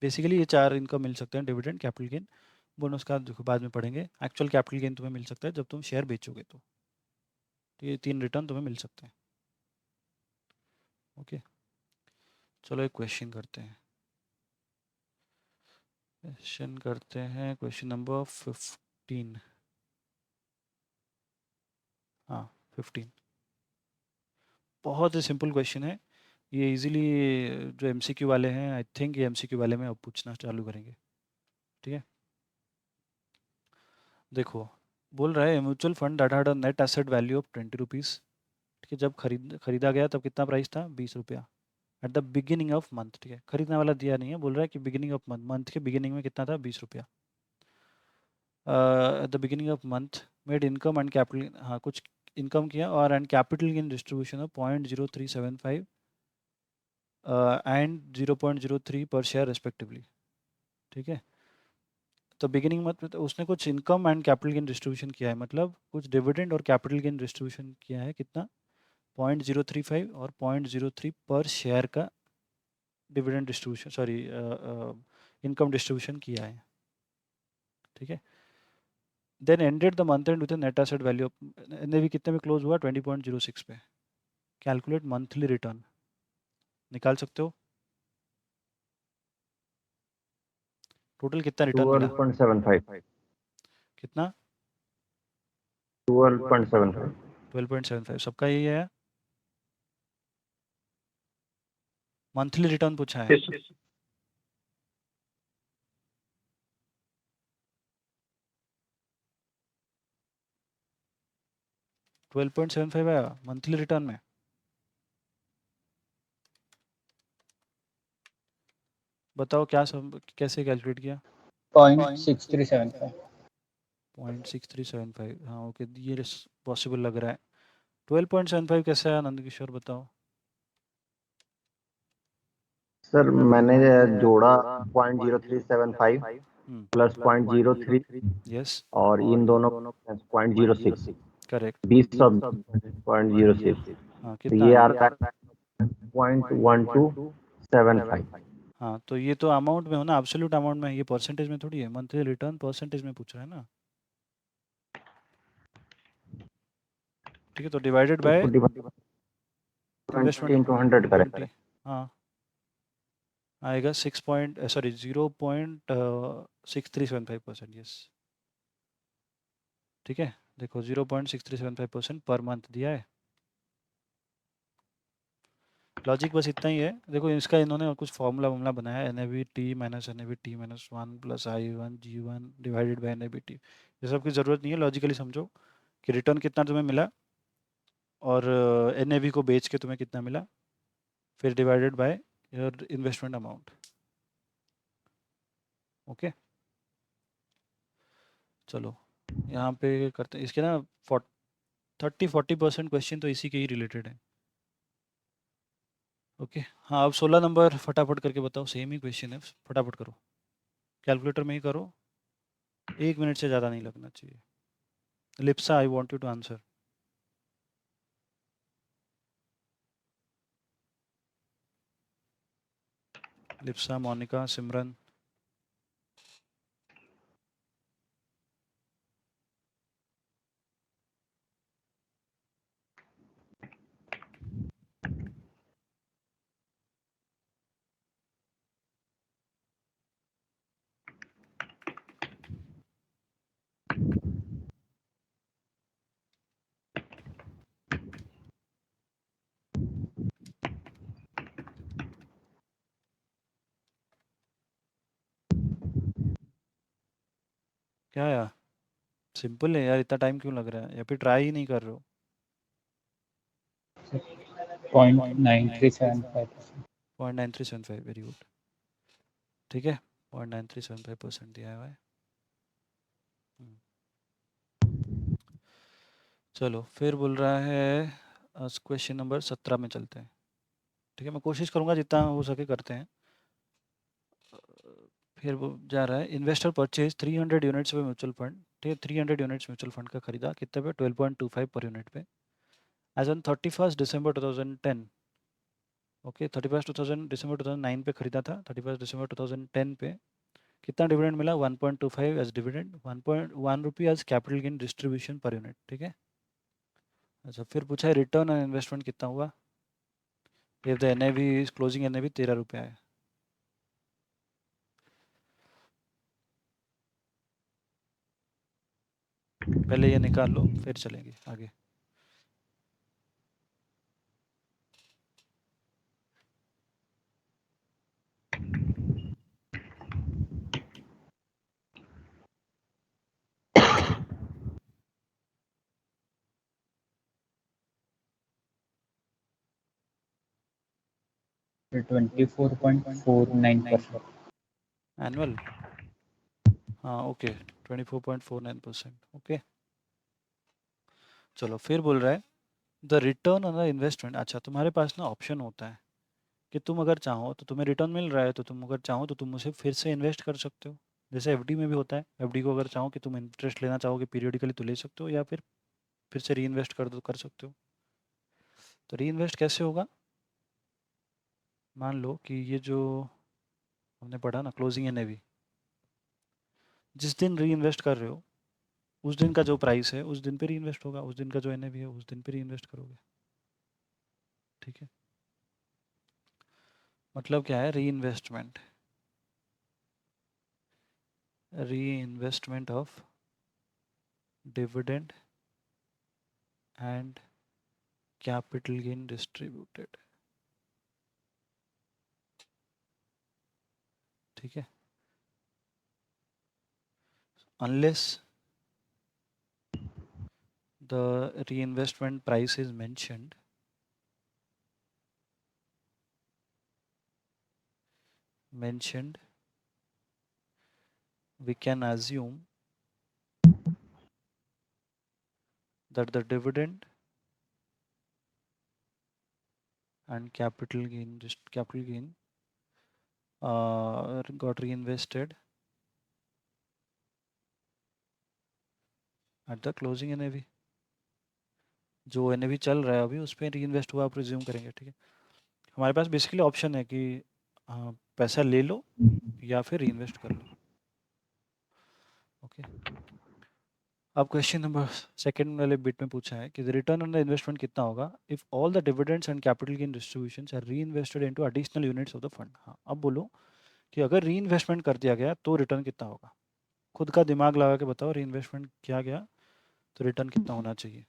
बेसिकली ये 4 इनकम मिल सकते हैं, डिविडेंड, कैपिटल गेन, बोनस का देखो बाद में पढ़ेंगे। एक्चुअल कैपिटल गेन तुम्हें मिल सकता है जब तुम शेयर बेचोगे, तो ये 3 रिटर्न तुम्हें मिल सकते हैं। ओके, चलो एक क्वेश्चन करते हैं। Question number 15। हाँ, 15 बहुत ही सिंपल क्वेश्चन है ये। इजीली जो एमसीक्यू वाले हैं, आई थिंक ये एमसीक्यू वाले में अब पूछना चालू करेंगे। ठीक है, देखो बोल रहा है mutual fund that had a net asset value of 20 rupees, ठीक है, जब खरीदा गया तब कितना प्राइस था, 20 रुपया, at the beginning of month, ठीक है, खरीदने वाला दिया नहीं है, बोल रहा है कि बिगिनिंग ऑफ मंथ, मंथ के बिगिनिंग में कितना था, 20 रुपया। At the beginning of month made income and capital, हाँ कुछ इनकम किया, और and capital gain distribution of 0.0375 and 0.03 पर शेयर रेस्पेक्टिवली, ठीक है। तो बिगिनिंग मंथ में तो उसने कुछ income and capital gain distribution किया है, मतलब कुछ डिविडेंड और कैपिटल गेन डिस्ट्रीब्यूशन किया है, कितना, 0.035 और 0.03 पर शेयर का dividend distribution, sorry income distribution किया है, ठीक है। Then ended the month end with net asset value, NAV कितने में क्लोज हुआ, 20.06 पे। कैलकुलेट मंथली रिटर्न, निकाल सकते हो टोटल कितना रिटर्न मिला, 12.75। कितना, 12.75। 12.75, सबका यही है, मंथली रिटर्न पूछा है। Yes. 12.75 आया मंथली रिटर्न में। बताओ क्या सब कैसे कैलकुलेट किया, 0.6375. 0.6375, हाँ ओके, ये पॉसिबल लग रहा है। 12.75 कैसे आया नंद किशोर, बताओ। सर मैंने जोड़ा 0.0375 प्लस 0.03 यस, और इन दोनों 0.06, करेक्ट, 20 सब 0.06, हाँ तो कितना ये आया, आता है 0.1275। हाँ तो ये तो अमाउंट में हो ना, एब्सोल्यूट अमाउंट में, ये परसेंटेज में थोड़ी है, मंथली रिटर्न परसेंटेज में पूछ रहा है ना, ठीक है, तो डिवाइडेड बाय इन्वेस्टमेंट 20 × 100 करें। 20, हाँ आएगा 0.6375%, यस, ठीक है। देखो 0.6375% पर मंथ दिया है, लॉजिक बस इतना ही है। देखो इसका इन्होंने कुछ फॉर्मूला वॉर्मूला बनाया है, NAV_T-NAV_T-1 plus I1G1 divided by NAV_T, ये सब की ज़रूरत नहीं है, लॉजिकली समझो कि रिटर्न कितना तुम्हें मिला और NAV को बेच के तुम्हें कितना मिला, फिर divided by your investment amount, okay. चलो यहाँ पे करते हैं इसके ना 30-40% क्वेश्चन तो इसी के ही रिलेटेड है, ओके। हाँ अब 16 नंबर फटाफट करके बताओ, सेम ही क्वेश्चन है, फटाफट करो, कैलकुलेटर में ही करो, 1 मिनट से ज़्यादा नहीं लगना चाहिए। Lipsa I want you to answer, Lipsa, Monica, Simran, क्या यार, सिंपल है यार, इतना टाइम क्यों लग रहा है, या फिर ट्राई ही नहीं कर रहे हो। 0.9375%. 0.9375, वेरी गुड, ठीक है, 0.9375% दिया हुआ है। हम्म, चलो फिर बोल रहा है क्वेश्चन नंबर 17 में चलते हैं, ठीक है, मैं कोशिश करूँगा जितना हो सके करते हैं। फिर वो जा रहा है, इन्वेस्टर परचेज 300 यूनिट्स पे म्यूचुअल फंड, ठीक है, 300 यूनिट्स म्यूचुअल फंड का खरीदा, कितने पे, 12.25 पर यूनिट पे, एज ऑन 31 दिसंबर 2010, ओके, 31 दिसंबर 2009 पे खरीदा था, 31 दिसंबर 2010 पे कितना डिविडेंड मिला, 1.25 as dividend, 1.1 rupee as capital gain distribution per unit, ठीक है। अच्छा फिर पूछा है रिटर्न ऑन इन्वेस्टमेंट कितना हुआ, if the NAV closing NAV 13 रुपया है, पहले ये निकाल लो फिर चलेंगे आगे। 24.49%. एनुअल, हाँ ओके, 24.49%, ओके। चलो फिर बोल रहा है the return on the investment. अच्छा, तुम्हारे पास ना ऑप्शन होता है कि तुम अगर चाहो तो तुम्हें रिटर्न मिल रहा है, तो तुम अगर चाहो तो तुम उसे फिर से इन्वेस्ट कर सकते हो। जैसे एफडी में भी होता है, एफडी को अगर चाहो कि तुम इंटरेस्ट लेना चाहोगे पीरियडिकली तो ले सकते हो, या फिर से री इन्वेस्ट कर दो, कर सकते हो। तो री इन्वेस्ट कैसे होगा? मान लो कि ये जो हमने पढ़ा ना क्लोजिंग एनएवी, जिस दिन री इन्वेस्ट कर रहे हो उस दिन का जो प्राइस है उस दिन पे री इन्वेस्ट होगा, उस दिन का जो एनएवी है उस दिन पे री इन्वेस्ट करोगे। ठीक है, मतलब क्या है री इन्वेस्टमेंट? री investment of dividend and capital gain distributed. ठीक है, unless the reinvestment price is mentioned, we can assume that the dividend and capital gain got reinvested at the closing NAV। जो NAV चल रहा है अभी उस पर रीइन्वेस्ट हुआ प्रिज्यूम करेंगे। ठीक है, हमारे पास बेसिकली ऑप्शन है कि पैसा ले लो या फिर रीइन्वेस्ट कर लो। ओके, अब क्वेश्चन नंबर सेकंड वाले बिट में पूछा है कि रिटर्न ऑन द इन्वेस्टमेंट कितना होगा if all the dividends and capital gain distributions are reinvested into additional units of the fund. हाँ, अब बोलो कि अगर रीइन्वेस्टमेंट कर दिया गया तो रिटर्न कितना होगा? खुद का दिमाग लगा के बताओ, रीइन्वेस्टमेंट किया गया तो रिटर्न कितना होना चाहिए?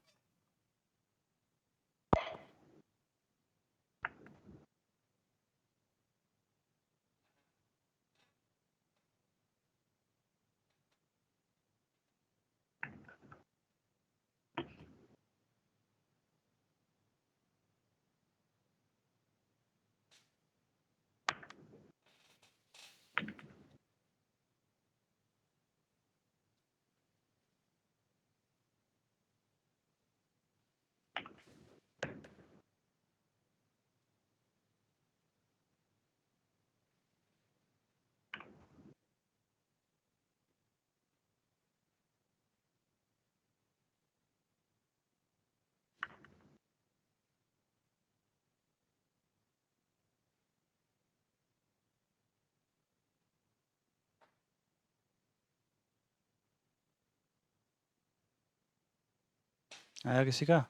आया किसी का?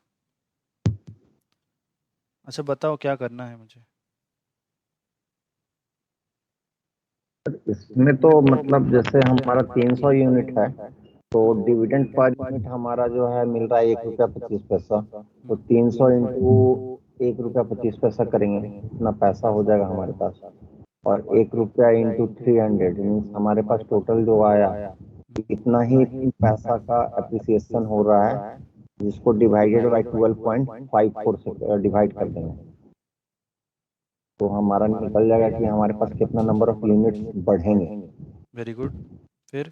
अच्छा बताओ क्या करना है मुझे। इसमें तो मतलब जैसे हमारा 300 यूनिट है, तो डिविडेंड पर यूनिट हमारा जो है मिल रहा है 1 रुपया 25 पैसा। तो 300 इंटू 1 रुपया 25 पैसा करेंगे, इतना पैसा हो जाएगा हमारे पास। और 1 रुपया इंटू 300 मीन्स हमारे पास टोटल जो आया इतना ही पैसा का अप्रिसिएशन हो रहा है, जिसको डिवाइडेड बाई 12.54 से डिवाइड कर देंगे तो हमारा निकल जाएगा कि हमारे पास कितना नंबर ऑफ यूनिट्स बढ़ेंगे। वेरी गुड, फिर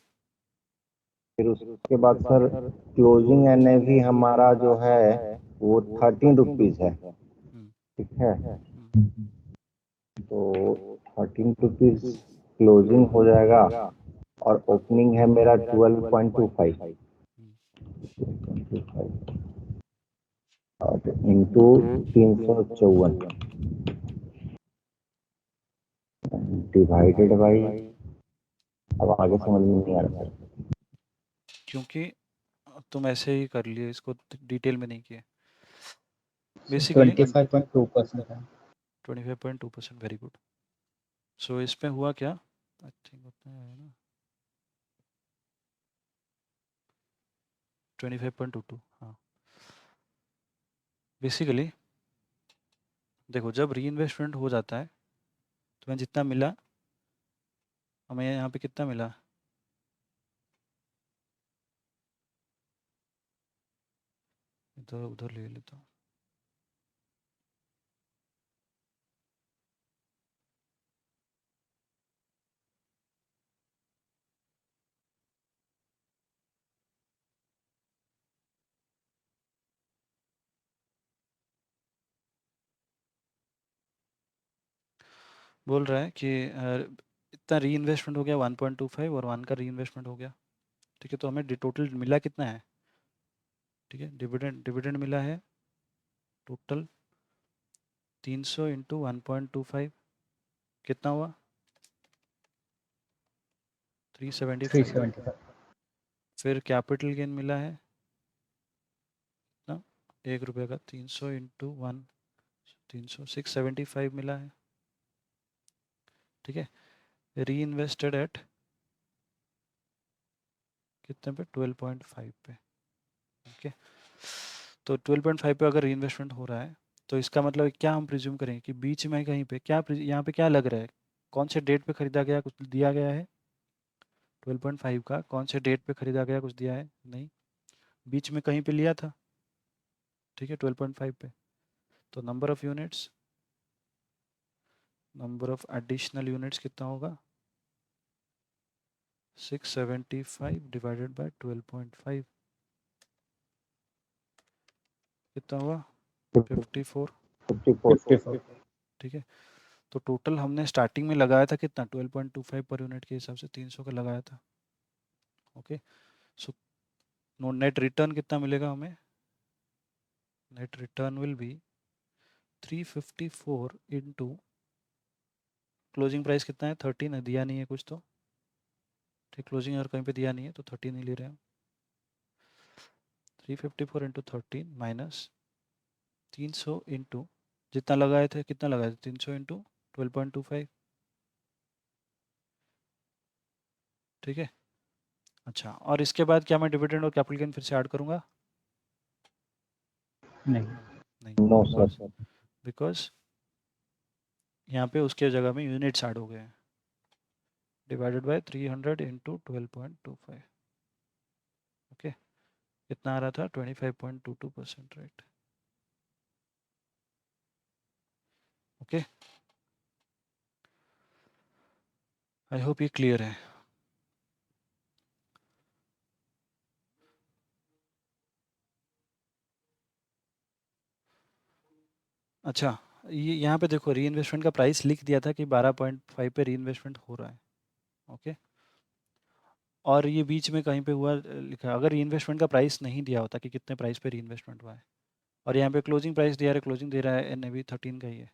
फिर उसके बाद सर क्लोजिंग एनएवी हमारा जो है वो 13 रुपीज है। ठीक है, तो 13 रुपीज क्लोजिंग हो जाएगा और ओपनिंग है मेरा 12.25 और इंटू 354 डिवाइडेड बाई, अब आगे समझ में नहीं आ रहा सर। क्योंकि तुम ऐसे ही कर लिए, इसको डिटेल में नहीं किए। बेसिकली 25.2% है। 25.2%, वेरी गुड। सो इसमें हुआ क्या? आई थिंक उतना ही है ना, 25.22। हाँ, बेसिकली देखो जब री इन्वेस्टमेंट हो जाता है तुम्हें जितना मिला, हमें यहाँ पे कितना मिला? इधर उधर ले लेता हूँ। बोल रहा है कि इतना री इन्वेस्टमेंट हो गया 1.25 और 1 का री इन्वेस्टमेंट हो गया। ठीक है, तो हमें टोटल मिला कितना है? ठीक है, डिविडेंड डिविडेंड मिला है टोटल 300 इंटू 1.25 कितना हुआ? 375। 375. फिर कैपिटल गेन मिला है ना, 1 रुपये का। 300 इंटू 1, 300, 675 मिला है। ठीक है, री इन्वेस्टेड एट कितने पे? 12.5 पे। ओके, तो 12.5 पे अगर री इन्वेस्टमेंट हो रहा है तो इसका मतलब क्या हम प्रिज्यूम करें कि बीच में कहीं पे क्या यहाँ पे क्या लग रहा है? कौन से डेट पे खरीदा गया, कुछ दिया गया है? 12.5 का कौन से डेट पे खरीदा गया, कुछ दिया है? नहीं, बीच में कहीं पे लिया था। ठीक है, 12.5 पे। तो number of units, number of additional units कितना होगा? 675 डिवाइडेड बाय 12.5 कितना हुआ? 54। 54। 54. ठीक है, तो टोटल हमने स्टार्टिंग में लगाया था कितना? 12.25 पर यूनिट के हिसाब से 300 का लगाया था। ओके, सो नेट रिटर्न कितना मिलेगा हमें? Net return will be 354 into closing price कितना है? 13 है, दिया नहीं है कुछ तो। ठीक, क्लोजिंग और कहीं पे दिया नहीं है तो 13 ही ले रहे हैं। 354 इंटू 13 माइनस 300 इंटू जितना लगाए थे, कितना लगाए थे? 300 इंटू 12.25। ठीक है, अच्छा, और इसके बाद क्या मैं डिविडेंड और कैपिटल गेन फिर से ऐड करूंगा? नहीं. नहीं, नो बिकॉज सर। बिकॉज यहाँ पे उसके जगह में यूनिट्स ऐड हो गए हैं। Divided by 300 into 12.25। ओके, कितना आ रहा था? 25.22%, राइट? ओके, आई होप ये क्लियर है। अच्छा, ये यहाँ पे देखो, री इन्वेस्टमेंट का प्राइस लिख दिया था कि 12.5 पे री इन्वेस्टमेंट हो रहा है। ओके, और ये बीच में कहीं पे हुआ लिखा, अगर री इन्वेस्टमेंट का प्राइस नहीं दिया होता कि कितने प्राइस पे री इन्वेस्टमेंट हुआ है, और यहाँ पे क्लोजिंग प्राइस दिया है, क्लोजिंग दे रहा है NAV 13 का ही है,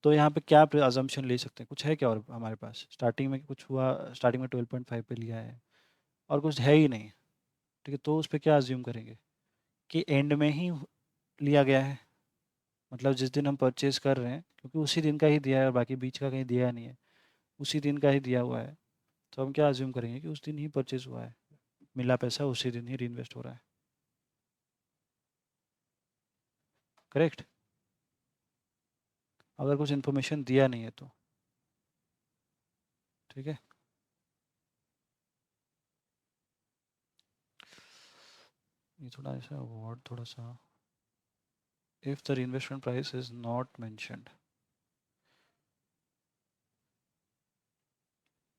तो यहाँ पे क्या अजम्पशन ले सकते हैं? कुछ है क्या और हमारे पास? स्टार्टिंग में कुछ हुआ, स्टार्टिंग में 12.5 पे लिया है और कुछ है ही नहीं। ठीक है, तो उस पर क्या अज्यूम करेंगे कि एंड में ही लिया गया है, मतलब जिस दिन हम परचेज कर रहे हैं, क्योंकि उसी दिन का ही दिया है और बाकी बीच का कहीं दिया नहीं है, उसी दिन का ही दिया हुआ है, तो हम क्या अज्यूम करेंगे कि उस दिन ही परचेज हुआ है, मिला पैसा उसी दिन ही रीइन्वेस्ट हो रहा है। करेक्ट, अगर कुछ इन्फॉर्मेशन दिया नहीं है तो। ठीक है, ये थोड़ा ऐसा वर्ड थोड़ा सा, if the reinvestment price is not mentioned.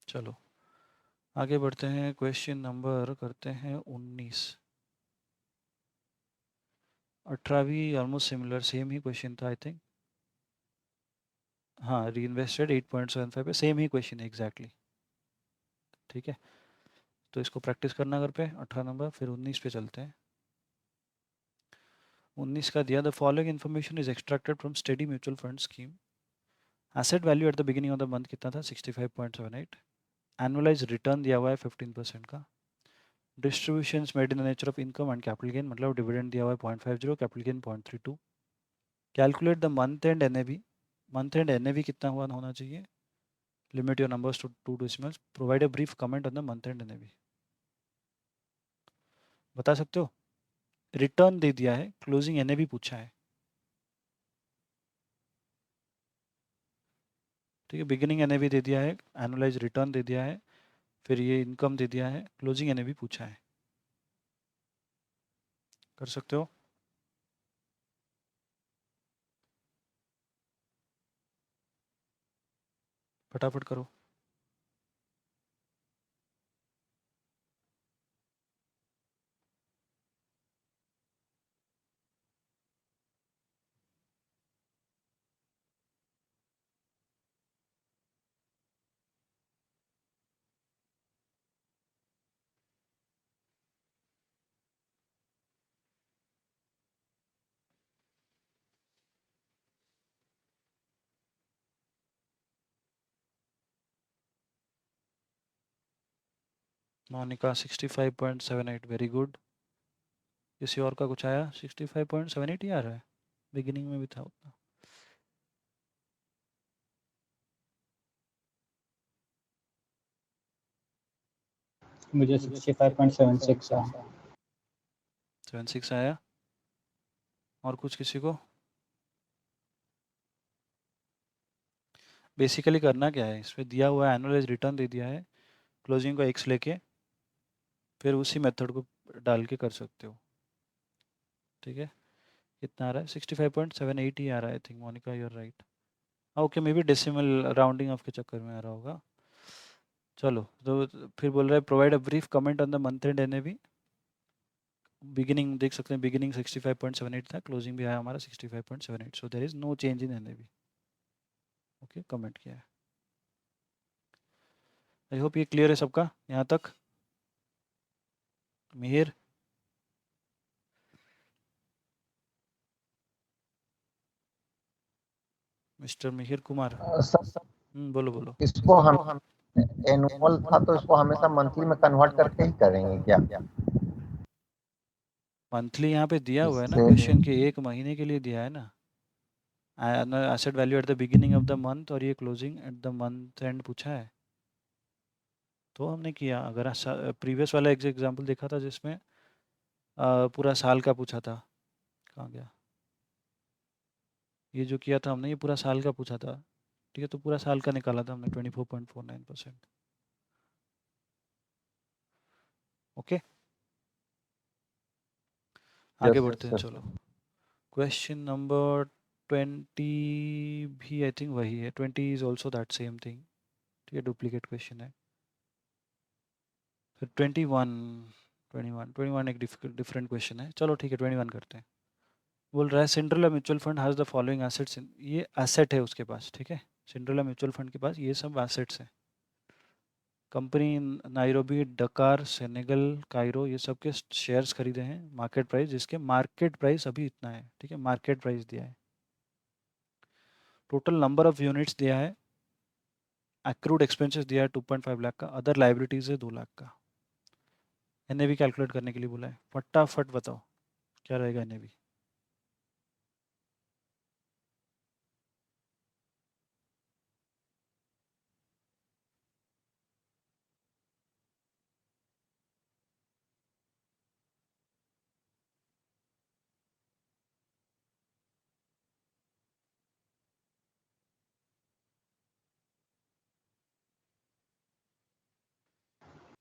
चलो आगे बढ़ते हैं, क्वेश्चन नंबर करते हैं 19। 18वीं ऑलमोस्ट सिमिलर, सेम ही क्वेश्चन था आई थिंक। हाँ, री इन्वेस्टेड 8.75 पे, सेम ही क्वेश्चन है एग्जैक्टली। ठीक है, तो इसको प्रैक्टिस करना घर पे 18 नंबर। फिर 19 पे चलते हैं। 19 का दिया, the following information is extracted from steady mutual fund scheme. Asset value at the beginning of the month कितना था? 65.78। एनुअलाइज रिटर्न दिया हुआ है 15% का। Distributions made in the nature of income and capital gain, मतलब डिविडेंड दिया हुआ है 0.50, capital gain 0.32। Calculate the month end NAV। Month end NAV कितना हुआ होना चाहिए? Limit your numbers to 2 decimals. Provide a brief comment on the month end NAV। बता सकते हो? रिटर्न दे दिया है, क्लोजिंग NAV पूछा है। ठीक है, बिगिनिंग NAV दे दिया है, एनुअलाइज रिटर्न दे दिया है, फिर ये इनकम दे दिया है, क्लोजिंग NAV पूछा है। कर सकते हो? फटाफट करो। Monica 65.78, very good. किसी और का कुछ आया? 65.78 ही आ रहा है, बिगिनिंग में भी था उतना। मुझे 65.76 है। 76 आया। और कुछ किसी को? बेसिकली करना क्या है, इसमें दिया हुआ एनुअलाइज रिटर्न दे दिया है, क्लोजिंग को x लेके फिर उसी मेथड को डाल के कर सकते हो। ठीक है, कितना आ रहा है? 65.78 ही आ रहा है। I think Monica you are right. Okay, maybe decimal rounding off के चक्कर में आ रहा होगा। चलो, तो फिर बोल रहा है provide a brief comment on the month and NAV. Beginning देख सकते हैं, बिगिनिंग 65.78 था, क्लोजिंग भी आया हमारा 65.78, so there is no change in NAV. Okay, comment किया है। आई होप ये क्लियर है सबका यहाँ तक। मिहिर, मिस्टर मिहिर कुमार। सर बोलो बोलो। इसको हम एनुअल था तो इसको हमेशा मंथली में कन्वर्ट करके ही करेंगे क्या? मंथली यहाँ पे दिया हुआ है ना इससे क्वेश्चन के, एक महीने के लिए दिया है ना। Asset value at the beginning of the month और ये closing at the month and पूछा है, तो हमने किया। अगर प्रीवियस वाला एग्जाम्पल देखा था जिसमें पूरा साल का पूछा था, कहाँ गया ये जो किया था हमने, ये पूरा साल का पूछा था। ठीक है, तो पूरा साल का निकाला था हमने 24.49%। ओके, आगे यस बढ़ते हैं सर। चलो। क्वेश्चन नंबर 20 भी आई थिंक वही है, 20 is also that same thing. ठीक है, डुप्लीकेट क्वेश्चन है। फिर 21 एक डिफरेंट क्वेश्चन है। चलो ठीक है, 21 करते हैं। बोल रहा है Cinderella mutual fund has the following assets. ये एसेट है उसके पास। ठीक है, सिंड्रेला म्यूचुअल फंड के पास ये सब एसेट्स हैं। कंपनी नायरोबी, डकार, सेनेगल, कायरो, ये सब के शेयर्स खरीदे हैं। मार्केट प्राइस, जिसके मार्केट प्राइस अभी इतना है। ठीक है, मार्केट प्राइस दिया है। टोटल नंबर ऑफ यूनिट्स दिया है। एक्रूड एक्सपेंसेस दिया है 2.5 लाख का। अदर लाइबिलिटीज है 2 लाख का। एनएवी कैलकुलेट करने के लिए बोला है। फटाफट बताओ क्या रहेगा एनएवी।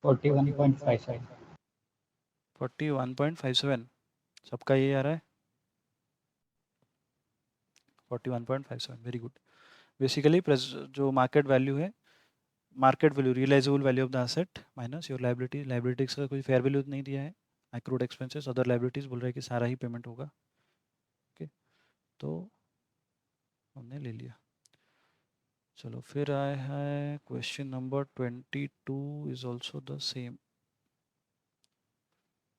फोर्टी 41.57। 41.57 सबका ये आ रहा है। 41.57, वेरी गुड। बेसिकली जो मार्केट वैल्यू है, market value, realisable value of the asset minus your liability. Liabilities का कोई फेयर वैल्यू नहीं दिया है। एक्रूड एक्सपेंसेस, अदर लाइबिलिटीज बोल रहा है कि सारा ही पेमेंट होगा। ओके, तो हमने ले लिया। चलो फिर आया है question number 22 is also the same.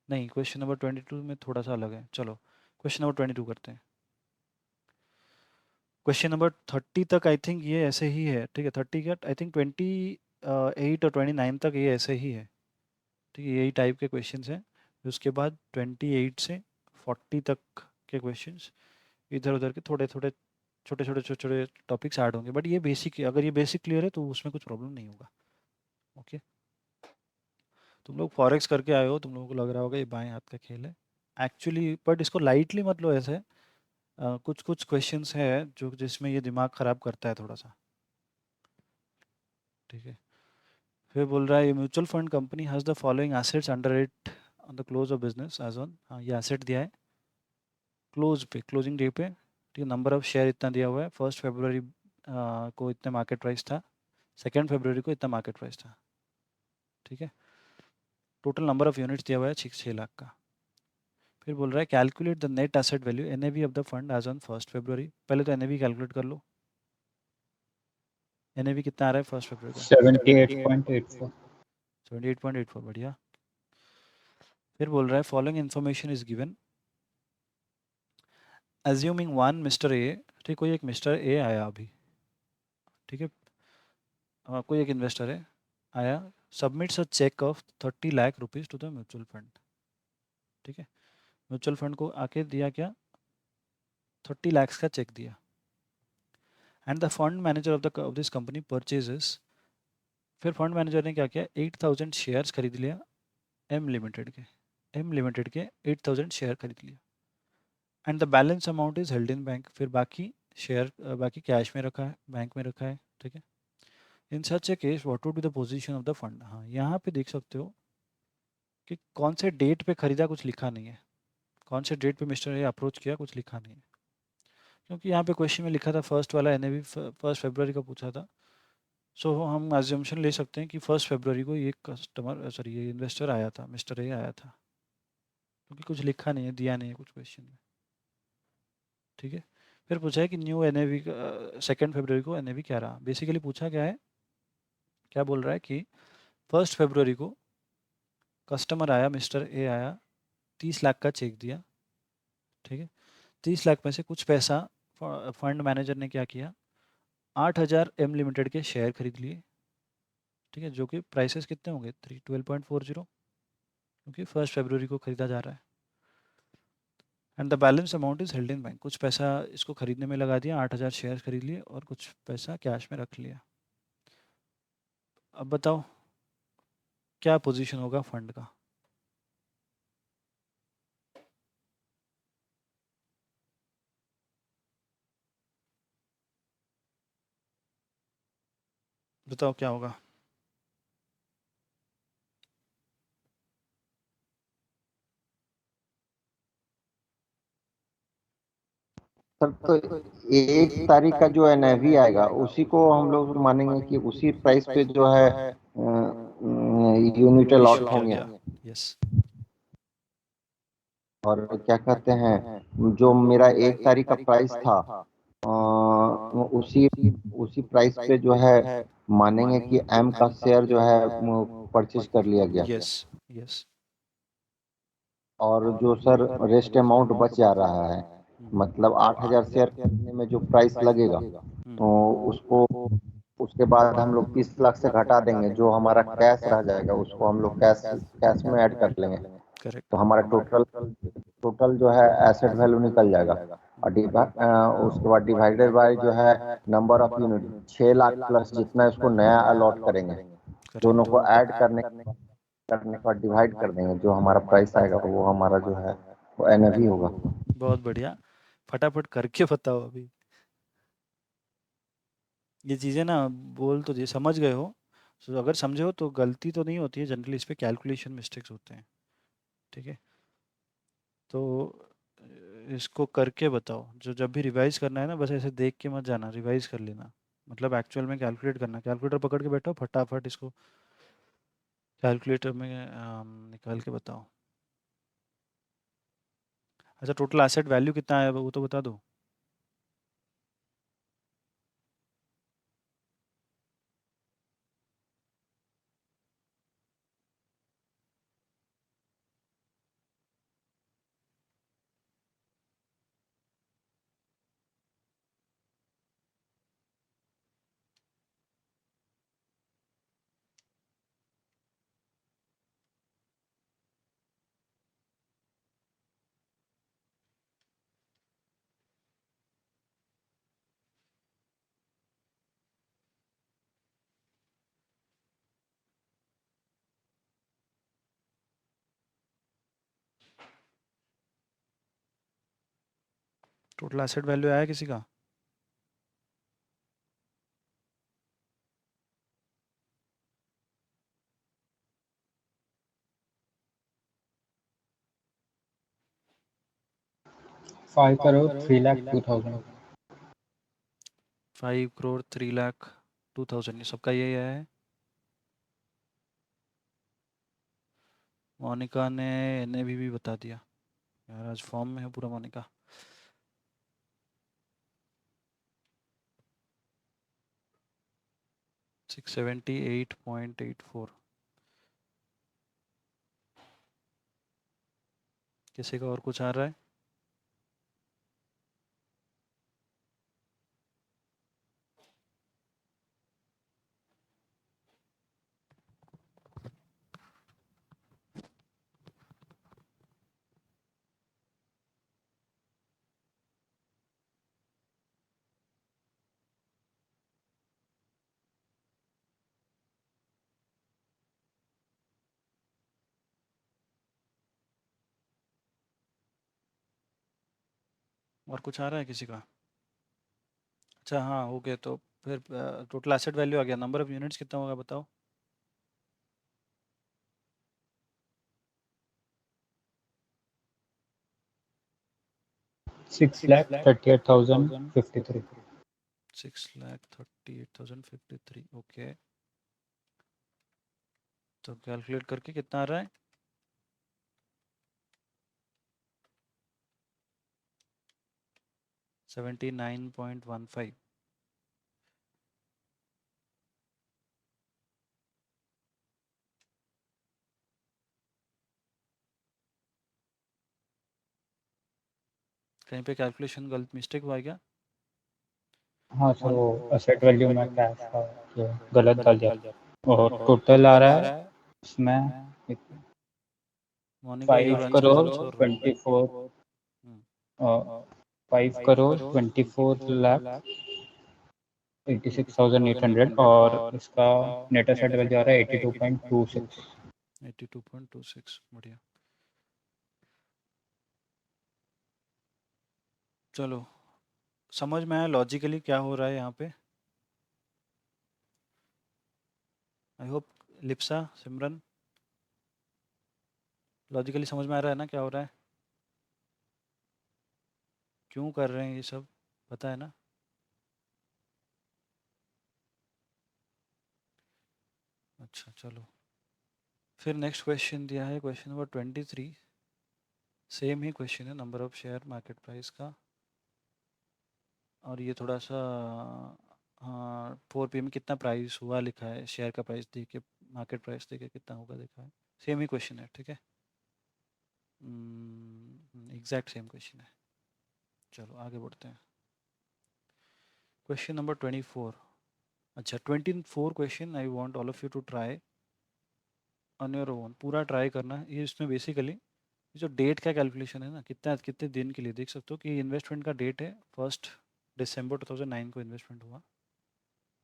नहीं, क्वेश्चन नंबर 22 में थोड़ा सा अलग है। चलो क्वेश्चन नंबर 22 करते हैं। क्वेश्चन नंबर 30 तक आई थिंक ये ऐसे ही है। ठीक है, 30 का आई थिंक 28 और 29 तक ये ऐसे ही है। ठीक है, यही टाइप के क्वेश्चंस हैं। उसके बाद 28 से 40 तक के क्वेश्चंस इधर उधर के थोड़े थोड़े छोटे छोटे छोटे छोटे टॉपिक्स ऐड होंगे। बट ये बेसिक, अगर ये बेसिक क्लियर है तो उसमें कुछ प्रॉब्लम नहीं होगा। ओके, तुम लोग फॉरेक्स करके आए हो, तुम लोगों को लग रहा होगा ये बाएं हाथ का खेल है एक्चुअली, बट इसको लाइटली मत लो ऐसे। कुछ कुछ क्वेश्चंस है जो जिसमें ये दिमाग ख़राब करता है थोड़ा सा। ठीक है, फिर बोल रहा है mutual fund company has the following assets under it on the close of business as on. हाँ, ये एसेट दिया है क्लोज पे, क्लोजिंग डे पे। ठीक है, नंबर ऑफ शेयर इतना दिया हुआ है। 1 फरवरी को इतना मार्केट प्राइस था, 2 फरवरी को इतना मार्केट प्राइस था। ठीक है, टोटल नंबर ऑफ यूनिट्स दिया हुआ है 6 लाख का। फिर बोल रहा है calculate the net asset value NAV of the fund as on 1 February. पहले तो एनएवी कैलकुलेट कर लो। एनएवी कितना आ रहा है 1 फरवरी का? 78.84। 78.84, बढ़िया। फिर बोल रहा है following information is given assuming one mister A. ठीक, कोई एक मिस्टर ए आया अभी। ठीक है, कोई एक इन्वेस्टर है आया, submits a cheque of 30 lakh rupees to the mutual fund. ठीक है, म्यूचुअल फंड को आके दिया क्या, 30 lakhs का चेक दिया। And the fund manager of this company purchases, फिर फंड मैनेजर ने क्या किया, 8000 शेयर्स खरीद लिया एम लिमिटेड के, 8000 शेयर खरीद लिया। And the balance amount is held in bank, फिर बाकी शेयर बाकी कैश में रखा है, बैंक में रखा है। ठीक है, in such a case what would be the position of the fund. हाँ, यहाँ पे देख सकते हो कि कौन से डेट पे खरीदा, कुछ लिखा नहीं है, कौन से डेट पे मिस्टर ए अप्रोच किया, कुछ लिखा नहीं है। क्योंकि यहाँ पे क्वेश्चन में लिखा था फर्स्ट वाला एनएवी 1 फरवरी का पूछा था, सो हम एज्यूम्पशन ले सकते हैं कि 1 फरवरी को ये कस्टमर सॉरी ये इन्वेस्टर आया था, मिस्टर ए आया था, क्योंकि कुछ लिखा नहीं है, दिया नहीं है कुछ क्वेश्चन में। ठीक है, फिर पूछा है कि न्यू एनएवी 2 फरवरी को एनएवी क्या रहा। बेसिकली पूछा क्या है, क्या बोल रहा है कि 1 फरवरी को कस्टमर आया, मिस्टर ए आया, 30 लाख का चेक दिया। ठीक है, 30 लाख में से कुछ पैसा फंड मैनेजर ने क्या किया, 8000 एम लिमिटेड के शेयर खरीद लिए। ठीक है, जो कि प्राइसेस कितने होंगे, 12.40, क्योंकि 1 फरवरी को खरीदा जा रहा है। And the balance amount is held in bank, कुछ पैसा इसको खरीदने में लगा दिया, 8000 शेयर खरीद लिए और कुछ पैसा कैश में रख लिया। अब बताओ क्या पोजीशन होगा फंड का। बताओ क्या होगा। सर तो 1 तारीख का जो एनएवी आएगा उसी को हम लोग मानेंगे कि उसी प्राइस पे जो है यूनिट इशू अलॉट किया होंगे। गया, यस। और क्या कहते हैं, जो मेरा 1 तारीख का प्राइस था, उसी उसी प्राइस पे जो है मानेंगे कि एम का शेयर जो है परचेज कर लिया गया। Yes, yes. और जो सर रेस्ट अमाउंट बच जा रहा है, मतलब 8,000 शेयर खरीदने में जो प्राइस लगेगा, तो उसको उसके बाद हम लोग 30 लाख से घटा देंगे, जो हमारा कैश रह जाएगा उसको हम लोग कैश कैश में ऐड कर लेंगे। तो करेक्ट। हमारा टोटल टोटल जो है एसेट वैल्यू निकल जाएगा। और उसके बाद डिवाइडेड बाय जो है number of unit, 6 lakh plus जितना इसको नया अलॉट करेंगे, दोनों करेक्ट। को ऐड करने के बाद डिवाइड कर देंगे, जो हमारा प्राइस आएगा वो हमारा जो है वो एनएवी होगा। बहुत बढ़िया, फटाफट करके बताओ अभी। ये चीज़ें ना बोल तो ये समझ गए हो, तो अगर समझे हो तो गलती तो नहीं होती है, जनरली इस पे कैलकुलेशन मिस्टेक्स होते हैं। ठीक है, तो इसको करके बताओ, जो जब भी रिवाइज करना है ना, बस ऐसे देख के मत जाना, रिवाइज कर लेना, मतलब एक्चुअल में कैलकुलेट करना, कैलकुलेटर पकड़ के बैठो, फटाफट इसको कैलकुलेटर में निकाल के बताओ। अच्छा, टोटल एसेट वैल्यू कितना है वो तो बता दो। टोटल एसेट वैल्यू आया किसी का। 5 crore 3 lakh 2,000। 5 crore 3 lakh 2,000, ये सबका यही आया है। मोनिका ने भी बता दिया, यार आज फॉर्म में है पूरा मोनिका। $678.84। किसी का और कुछ आ रहा है। और कुछ आ रहा है किसी का? अच्छा हाँ हो गया। तो फिर टोटल एसेट वैल्यू आ गया। नंबर ऑफ यूनिट्स कितना होगा बताओ? 6,38,053. 6,38,053 ओके। तो कैलकुलेट करके कितना आ रहा है? 79.15। कहीं पे कैलकुलेशन गलत मिस्टेक हुआ है क्या? हाँ सर, वो असेट वैल्यू में क्या था कि गलत डाल दिया और टोटल आ रहा है इसमें मॉर्निंग का यही 5 आंसर है करोड़ सबसे रो। 24 हम्म, 5 करोड़ 24 लाख 86,800 और इसका नेट एसेट वैल्यू आ रहा है 82.26. 82.26 बढ़िया। चलो समझ में आया लॉजिकली क्या हो रहा है यहाँ पे? I hope. Lipsa, Simran, logically समझ में आ रहा है ना क्या हो रहा है? क्यों कर रहे हैं ये सब, पता है ना? अच्छा चलो फिर नेक्स्ट क्वेश्चन दिया है, क्वेश्चन नंबर 23। सेम ही क्वेश्चन है, number of share market price का। और ये थोड़ा सा हाँ 4 PM कितना प्राइस हुआ लिखा है, शेयर का प्राइस दे के मार्केट प्राइस दे के कितना होगा देखा है। सेम ही क्वेश्चन है, ठीक है। एग्जैक्ट सेम क्वेश्चन है। चलो आगे बढ़ते हैं। Question number 24। अच्छा 24 question I want all of you to try on your own. पूरा ट्राई करना है। ये इसमें बेसिकली जो डेट का कैलकुलेशन है ना, कितना कितने दिन के लिए, देख सकते हो कि इन्वेस्टमेंट का डेट है 1 दिसंबर 2009 को इन्वेस्टमेंट हुआ,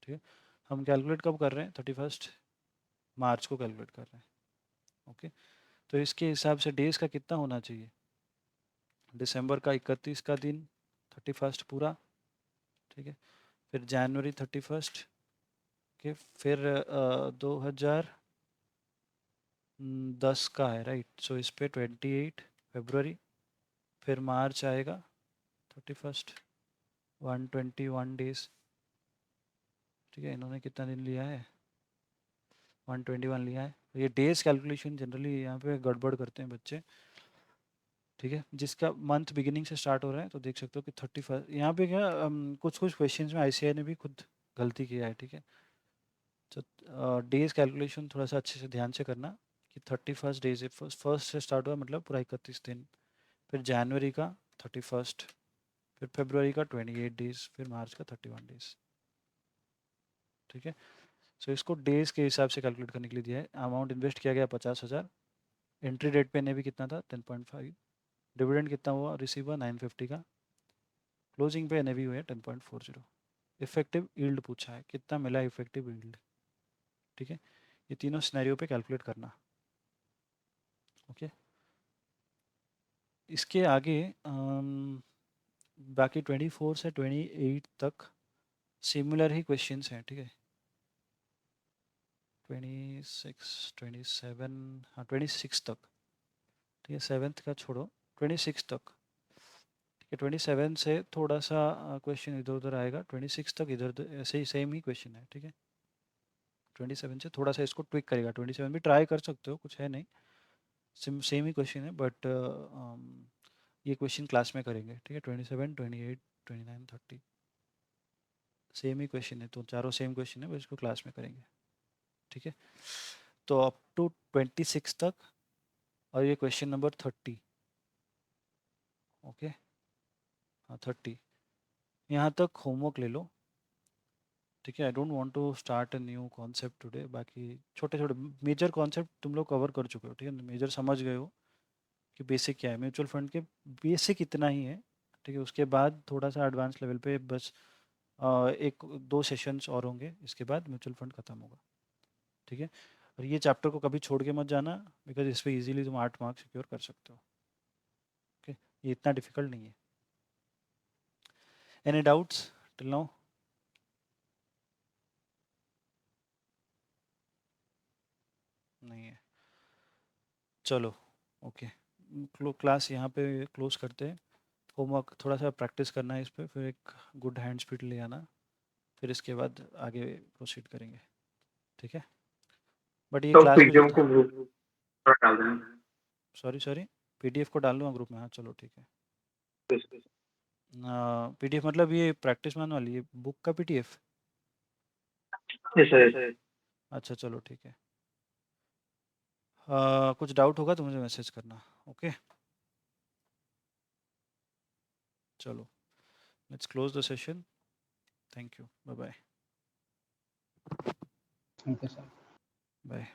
ठीक है। हम कैलकुलेट कब कर रहे हैं? 31 मार्च को कैलकुलेट कर रहे हैं, ओके। तो इसके हिसाब से डेज का कितना होना चाहिए? दिसंबर का 31 का दिन, 31 पूरा, ठीक है। फिर जनवरी 31, ओके। फिर 2010 का है, राइट। सो इस पे 28 फरवरी। फिर मार्च आएगा 31, 121 डेज, ठीक है। इन्होंने कितना दिन लिया है? 121 लिया है। ये डेज कैलकुलेशन जनरली यहाँ पे गड़बड़ करते हैं बच्चे, ठीक है। जिसका मंथ बिगिनिंग से स्टार्ट हो रहा है तो देख सकते हो कि 31 यहाँ पे क्या कुछ कुछ क्वेश्चंस में ICAI ने भी खुद गलती किया है, ठीक है। तो डेज कैलकुलेशन थोड़ा सा अच्छे से ध्यान से करना कि 31 डेज फर्स्ट से स्टार्ट हुआ मतलब पूरा 31 दिन। फिर जनवरी का 31, फिर फरवरी का 28 डेज, फिर मार्च का 31 डेज, ठीक है। सो इसको डेज के हिसाब से कैलकुलेट करने के लिए दिया है। अमाउंट इन्वेस्ट किया गया 50,000। एंट्री डेट पे ने भी कितना था? 10.5। डिविडेंड कितना हुआ रिसीव हुआ? 950 का। क्लोजिंग पे एनएवी हुआ है 10.40। इफेक्टिव यील्ड पूछा है, कितना मिला इफेक्टिव यील्ड, ठीक है। ये तीनों सिनेरियो पे कैलकुलेट करना, ओके। इसके आगे बाकी 24 से 28 तक सिमिलर ही क्वेश्चंस हैं, ठीक है। 26 27, हाँ 26 तक, ठीक है। 7th का छोड़ो, 26 तक, ठीक है। 27 से थोड़ा सा क्वेश्चन इधर उधर आएगा। 26 तक इधर उधर ऐसे ही सेम ही क्वेश्चन है, ठीक है। 27 से थोड़ा सा इसको ट्विक करेगा। 27 भी ट्राई कर सकते हो, कुछ है नहीं, सेम ही क्वेश्चन है। बट ये क्वेश्चन क्लास में करेंगे, ठीक है। 27 28 29 30 सेम ही क्वेश्चन है, तो चारों सेम क्वेश्चन है, बस इसको क्लास में करेंगे, ठीक है। तो अप टू 26 तक, और ये क्वेश्चन नंबर 30, ओके। हाँ 30 यहाँ तक होमवर्क ले लो, ठीक है। I don't want to start a new concept today. बाकी छोटे छोटे मेजर कॉन्सेप्ट तुम लोग कवर कर चुके हो, ठीक है। मेजर समझ गए हो कि बेसिक क्या है म्यूचुअल फंड के, बेसिक इतना ही है, ठीक है। उसके बाद थोड़ा सा एडवांस लेवल पे बस एक दो सेशंस और होंगे, इसके बाद म्यूचुअल फंड खत्म होगा, ठीक है। और ये चैप्टर को कभी छोड़ के मत जाना, बिकॉज इस पे इजीली तुम 8 मार्क्स सिक्योर कर सकते हो, ओके। ये इतना डिफिकल्ट नहीं है। Any doubts till now? नहीं है, चलो ओके, क्लास यहाँ पे क्लोज करते हैं। होमवर्क थोड़ा सा प्रैक्टिस करना है इस पे, फिर एक गुड हैंड स्पीड ले आना, फिर इसके बाद आगे प्रोसीड करेंगे, ठीक है? बट ये तो क्लास में पीडीएफ को ग्रुप पर डाल देना। सॉरी पीडीएफ को डाल दूँगा ग्रुप में, हाँ चलो ठीक है। Yes, yes. पीडीएफ मतलब ये प्रैक्टिस मैनुअल वाली, ये बुक का पीडीएफ? Yes, sir, yes. अच्छा चलो ठीक है। कुछ डाउट होगा तो मुझे मैसेज करना, ओके? चलो, let's close the session. Thank you, bye bye. Thank you sir. Bye.